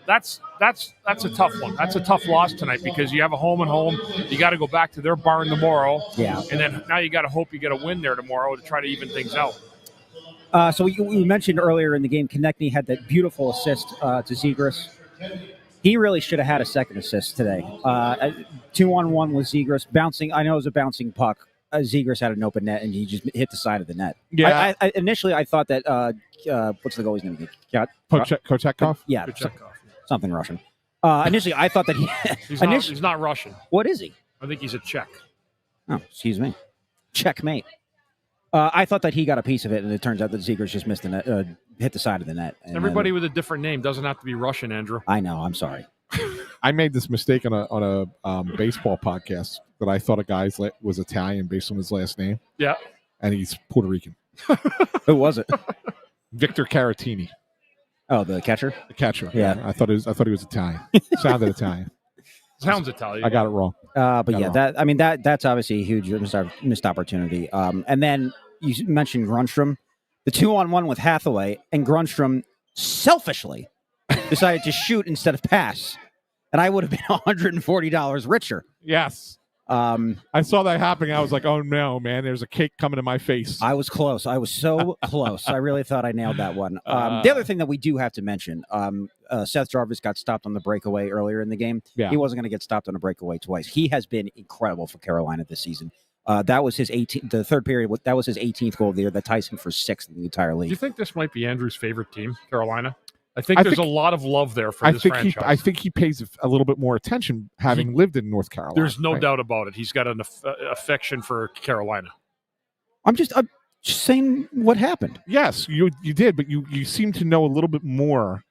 that's a tough one. That's a tough loss tonight because you have a home and home. You got to go back to their barn tomorrow. Yeah. And then now you got to hope you get a win there tomorrow to try to even things out. So we mentioned earlier in the game, Konechny had that beautiful assist to Zegras. He really should have had a second assist today. 2-on-1 with Zegras. Bouncing, I know it was a bouncing puck. Zegras had an open net, and he just hit the side of the net. Yeah. Initially, I thought that, what's the goalie's name? Kochetkov? Yeah. Kochetkov. Something Russian. Initially, I thought that he's not Russian. What is he? I think he's a Czech. Oh, excuse me. Checkmate. I thought that he got a piece of it, and it turns out that Zegras just missed the net, hit the side of the net. Everybody with a different name doesn't have to be Russian, Andrew. I know. I'm sorry. I made this mistake on a baseball podcast that I thought a guy was Italian based on his last name. Yeah. And he's Puerto Rican. Who was it? Victor Caratini. Oh, the catcher? The catcher. Yeah. I thought he was Italian. Sounded Italian. Sounds Italian. I got it wrong. That's obviously a huge missed opportunity. And then you mentioned Grunstrom, the 2-on-1 with Hathaway, and Grunstrom selfishly decided to shoot instead of pass, and I would have been $140 richer. Yes. I saw that happening. I was like, oh no, man, there's a cake coming to my face. I was close. I was so close. I really thought I nailed that one. The other thing that we do have to mention, Seth Jarvis got stopped on the breakaway earlier in the game. Yeah. He wasn't going to get stopped on a breakaway twice. He has been incredible for Carolina this season. That was his 18th. The third period, that was his 18th goal of the year. That ties him for 6th in the entire league. Do you think this might be Andrew's favorite team, Carolina? I think there's a lot of love there for this franchise. I think he pays a little bit more attention having lived in North Carolina. There's no doubt about it. He's got an affection for Carolina. I'm just saying what happened. Yes, you did, but you seem to know a little bit more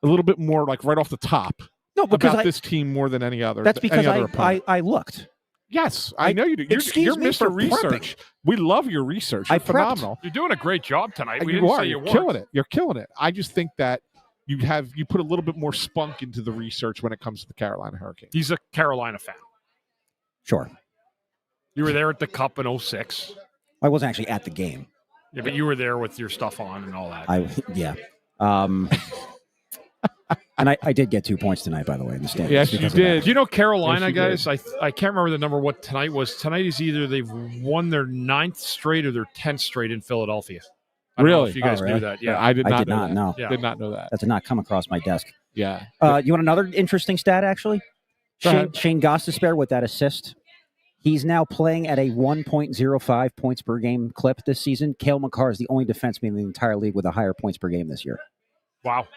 like right off the top. No, because about this team more than any other. That's because I looked. Yes, I know you do. You're Mr. Research. We love your research. You're phenomenal. You're doing a great job tonight. You're killing it. You're killing it. I just think that you put a little bit more spunk into the research when it comes to the Carolina Hurricanes. He's a Carolina fan. Sure. You were there at the Cup in 2006. I wasn't actually at the game. Yeah, but you were there with your stuff on and all that. And I did get 2 points tonight, by the way, in the standings. Yes, you did. Do you know Carolina, guys? I can't remember the number what tonight was. Tonight is either they've won their 9th straight or their 10th straight in Philadelphia. I don't know if you guys knew that. Yeah, I did not know. Yeah. Did not know that. That did not come across my desk. Yeah. You want another interesting stat, actually? Shane Gostisbehere with that assist. He's now playing at a 1.05 points per game clip this season. Cale Makar is the only defenseman in the entire league with a higher points per game this year. Wow.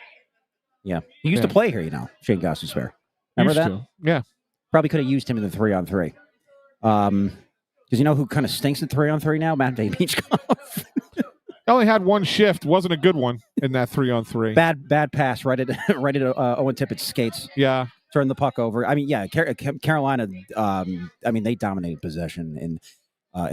Yeah. He used to play here, Shane Gostisbehere. Remember that? Yeah. Probably could have used him in the 3-on-3. Because you know who kind of stinks at 3-on-3 now? Matt Beachcoff. Only had one shift. Wasn't a good one in that 3-on-3. Bad pass right at Owen Tippett's skates. Yeah. Turn the puck over. I mean, yeah, Carolina. They dominated possession in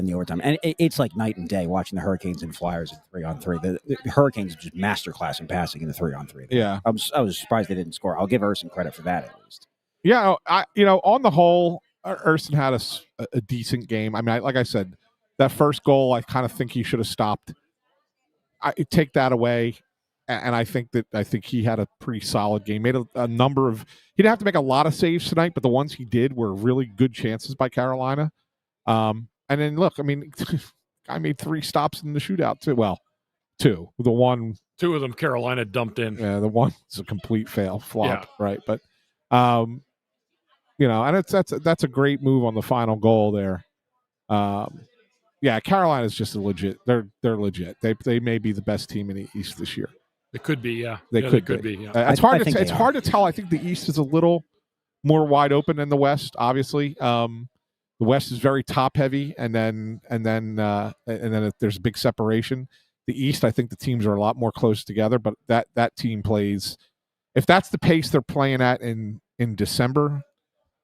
the overtime, and it's like night and day watching the Hurricanes and Flyers in 3-on-3. The Hurricanes are just masterclass in passing in the 3-on-3. Yeah, I was surprised they didn't score. I'll give Urson credit for that at least. Yeah, on the whole, Urson had a decent game. I mean, like I said, that first goal, I kind of think he should have stopped. I take that away. And I think he had a pretty solid game. Made a number of. He didn't have to make a lot of saves tonight, but the ones he did were really good chances by Carolina. And then look, I mean, I made 3 stops in the shootout too. Well, 2. The one, 2 of them Carolina dumped in. Yeah, the one is a complete flop, yeah. Right? But and that's a great move on the final goal there. Yeah, Carolina's just a legit. They're legit. They may be the best team in the East this year. It could be, yeah. They could be. Yeah. It's hard to tell. I think the East is a little more wide open than the West. Obviously, the West is very top heavy, and then there's a big separation. The East, I think the teams are a lot more close together. But that team plays. If that's the pace they're playing at in December,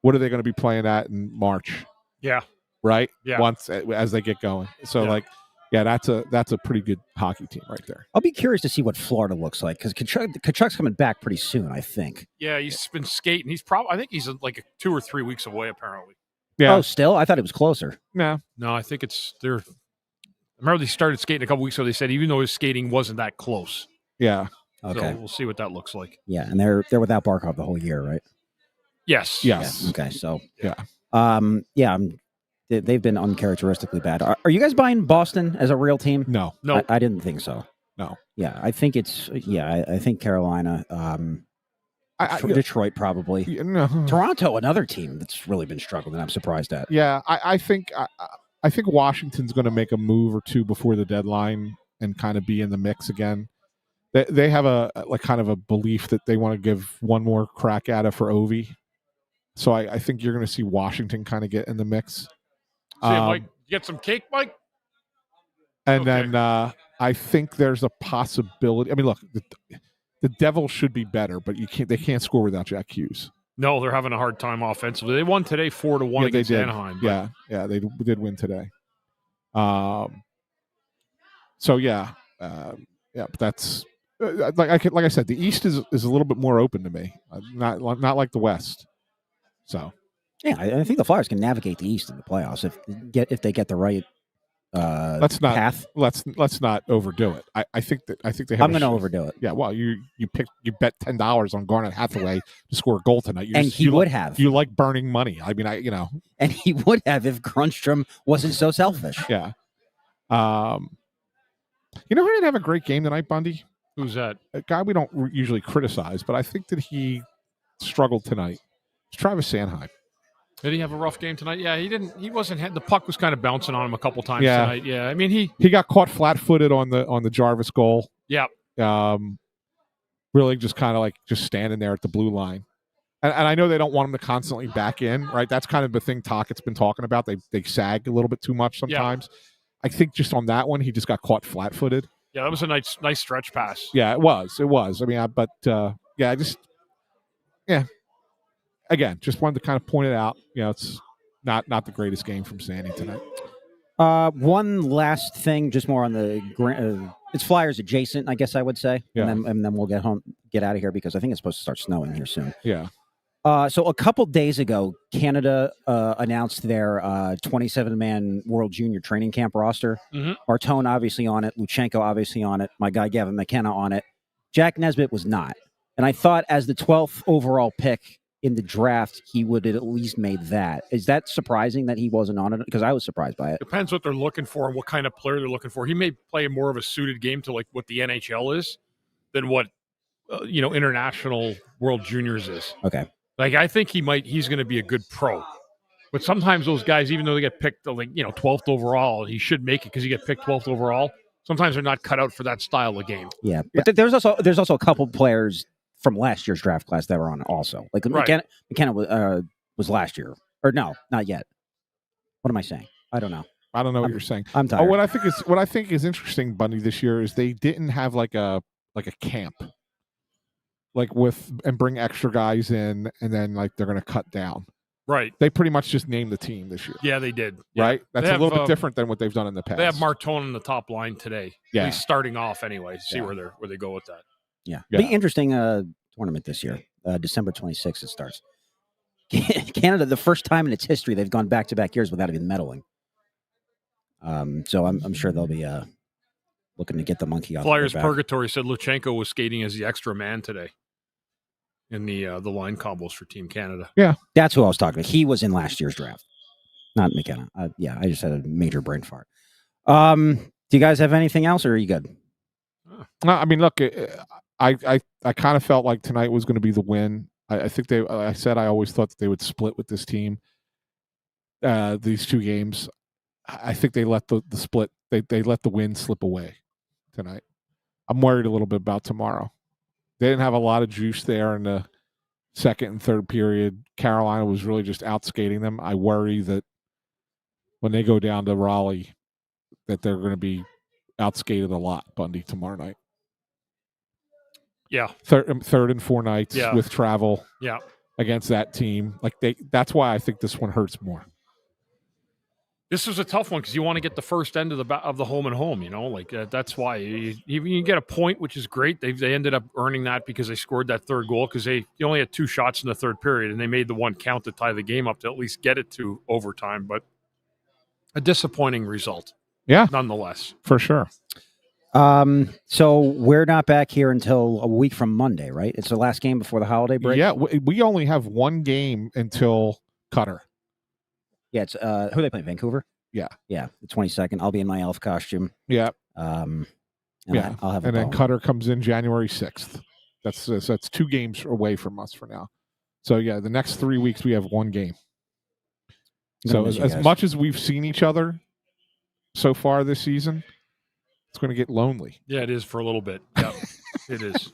what are they going to be playing at in March? Yeah. Right. Yeah. Once as they get going. So that's a pretty good hockey team right there. I'll be curious to see what Florida looks like because Kachuk's coming back pretty soon, I think. Yeah, he's been skating. I think he's like 2 or 3 weeks away, apparently. Yeah. Oh, still? I thought it was closer. No, I think it's there. I remember they started skating a couple weeks ago. They said even though his skating wasn't that close. Yeah. Okay. So we'll see what that looks like. Yeah, and they're without Barkov the whole year, right? Yes. Yeah. Okay. So yeah. They've been uncharacteristically bad. Are you guys buying Boston as a real team? No. I didn't think so. No. Yeah, I think it's I think Carolina, Detroit probably. No. Toronto, another team that's really been struggling. I'm surprised at. Yeah, I think Washington's going to make a move or two before the deadline and kind of be in the mix again. They have a kind of a belief that they want to give one more crack at it for Ovi. So I think you're going to see Washington kind of get in the mix. Mike, get some cake, Mike. And then I think there's a possibility. I mean, look, the Devils should be better, but they can't score without Jack Hughes. No, they're having a hard time offensively. They won today 4-1 against Anaheim. But... Yeah, they did win today. So but that's like I said, the East is a little bit more open to me, not like the West. So. Yeah, I think the Flyers can navigate the East in the playoffs if they get the right path. Let's not overdo it. I think they have. I'm going to overdo it. Yeah, well, you bet $10 on Garnet Hathaway to score a goal tonight, he would have. You like burning money. I mean, and he would have if Grunstrom wasn't so selfish. Yeah. Who didn't have a great game tonight, Bundy? Who's that? A guy we don't usually criticize, but I think that he struggled tonight. It's Travis Sanheim. Did he have a rough game tonight? Yeah, he didn't. He wasn't. The puck was kind of bouncing on him a couple times tonight. Yeah, I mean he got caught flat-footed on the Jarvis goal. Yeah. Really just kind of like just standing there at the blue line, and I know they don't want him to constantly back in. Right, that's kind of the thing Tockett's been talking about. They sag a little bit too much sometimes. Yeah. I think just on that one he just got caught flat-footed. Yeah, that was a nice stretch pass. Yeah, it was. I mean, Again, just wanted to kind of point it out. It's not the greatest game from Sandy tonight. One last thing, just more on the it's Flyers adjacent, I guess I would say. Yeah. And then we'll get out of here because I think it's supposed to start snowing here soon. Yeah. So a couple days ago, Canada announced their 27-man World Junior Training Camp roster. Mm-hmm. Artone obviously on it, Luchenko obviously on it, my guy Gavin McKenna on it. Jack Nesbitt was not. And I thought as the 12th overall pick in the draft, he would have at least made that. Is that surprising that he wasn't on it? Because I was surprised by it. Depends what they're looking for and what kind of player they're looking for. He may play more of a suited game to like what the NHL is than what international World Juniors is. Okay. Like I think he's going to be a good pro. But sometimes those guys, even though they get picked, 12th overall, he should make it because you get picked 12th overall. Sometimes they're not cut out for that style of game. Yeah, but there's also a couple players from last year's draft class that were on it also. Like Right. McKenna was last year, or no, not yet. What am I saying? I don't know. I don't know what you're saying. I'm tired. What I think is interesting, Bundy, this year is they didn't have like a camp, and bring extra guys in, and then like they're going to cut down. Right. They pretty much just named the team this year. Yeah, they did. Right. That's They a little have, bit different than what they've done in the past. They have Martone in the top line today. Yeah. At least starting off anyway. See where they go with that. Yeah. Be interesting tournament this year. December 26th it starts. Canada, the first time in its history they've gone back-to-back years without even medaling. So I'm sure they'll be looking to get the monkey off. Flyers Purgatory said Luchenko was skating as the extra man today in the line combos for Team Canada. Yeah, that's who I was talking about. He was in last year's draft, not McKenna. I just had a major brain fart. Do you guys have anything else, or are you good? No, I mean, look, I kind of felt like tonight was going to be the win. I think I said I always thought that they would split with this team. These two games, I think they let the split. They let the win slip away tonight. I'm worried a little bit about tomorrow. They didn't have a lot of juice there in the second and third period. Carolina was really just outskating them. I worry that when they go down to Raleigh, that they're going to be outskated a lot, Bundy, tomorrow night. Yeah. Third and four nights with travel against that team. That's why I think this one hurts more. This was a tough one because you want to get the first end of the home and home. That's why you get a point, which is great. They ended up earning that because they scored that third goal because they only had 2 shots in the third period and they made the one count to tie the game up to at least get it to overtime. But a disappointing result, nonetheless, for sure. So we're not back here until a week from Monday, right? It's the last game before the holiday break. Yeah, we only have one game until Qatar. Yeah, it's who are they playing? Vancouver? Yeah. Yeah, the 22nd. I'll be in my elf costume. Yeah. I'll have and then Qatar comes in January 6th. That's 2 games away from us for now. So yeah, the next 3 weeks we have one game. So as much as we've seen each other so far this season, it's going to get lonely. Yeah, it is for a little bit. Yeah, it is.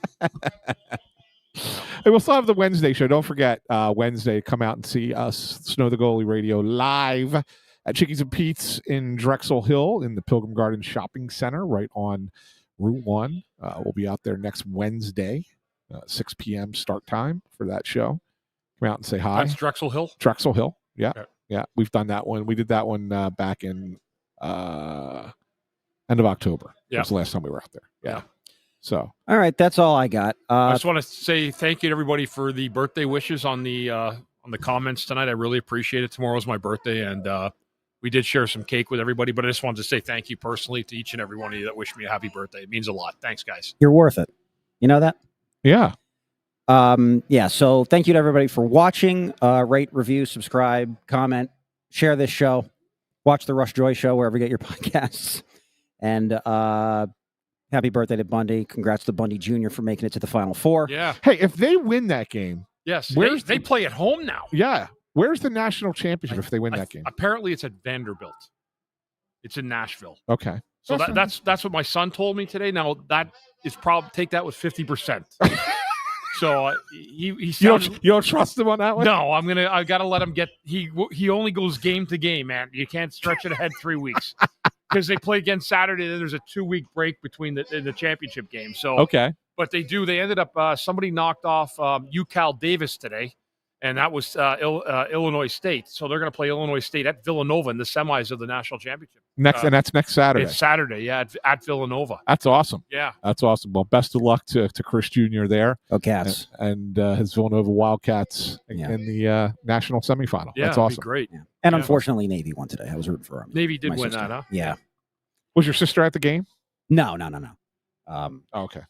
And we'll still have the Wednesday show. Don't forget, Wednesday, come out and see us, Snow the Goalie Radio, live at Chickies and Pete's in Drexel Hill in the Pilgrim Garden Shopping Center right on Route 1. We'll be out there next Wednesday, 6 p.m. start time for that show. Come out and say hi. That's Drexel Hill? Drexel Hill, yeah. Okay. Yeah, we've done that one. We did that one back in end of October. Yeah. That's the last time we were out there. Yeah. So, all right, that's all I got. I just want to say thank you to everybody for the birthday wishes on the comments tonight. I really appreciate it. Tomorrow's my birthday, and we did share some cake with everybody. But I just wanted to say thank you personally to each and every one of you that wished me a happy birthday. It means a lot. Thanks, guys. You're worth it. You know that? Yeah. So thank you to everybody for watching. Rate, review, subscribe, comment, share this show. Watch the Rush Joy Show wherever you get your podcasts. And happy birthday to Bundy. Congrats to Bundy Jr. for making it to the Final Four. Yeah. Hey, if they win that game. Yes. They play at home now. Yeah. Where's the national championship if they win that game? Apparently it's at Vanderbilt. It's in Nashville. Okay. So that's what my son told me today. Now that is probably take that with 50%. So he sounded, you don't trust him on that one? No, I gotta let him get. He only goes game to game, man. You can't stretch it ahead 3 weeks because they play again Saturday. Then there's a 2-week break between the championship game. So okay, but they ended up somebody knocked off UCal Davis today, and that was Illinois State. So they're going to play Illinois State at Villanova in the semis of the national championship. And that's next Saturday. It's Saturday, yeah, at Villanova. That's awesome. Yeah, that's awesome. Well, best of luck to Chris Jr. there. Go Cats. And his Villanova Wildcats in the national semifinal. Yeah, that's awesome. Great. Yeah. And unfortunately, Navy won today. I was rooting for them. Navy did win that, huh? Yeah. Was your sister at the game? No. Okay.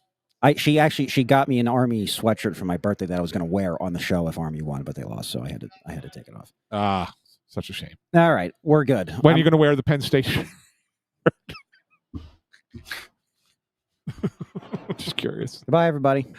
She got me an Army sweatshirt for my birthday that I was going to wear on the show if Army won, but they lost, so I had to take it off. Such a shame. All right, we're good. When are you going to wear the Penn State shirt? Just curious. Goodbye, everybody.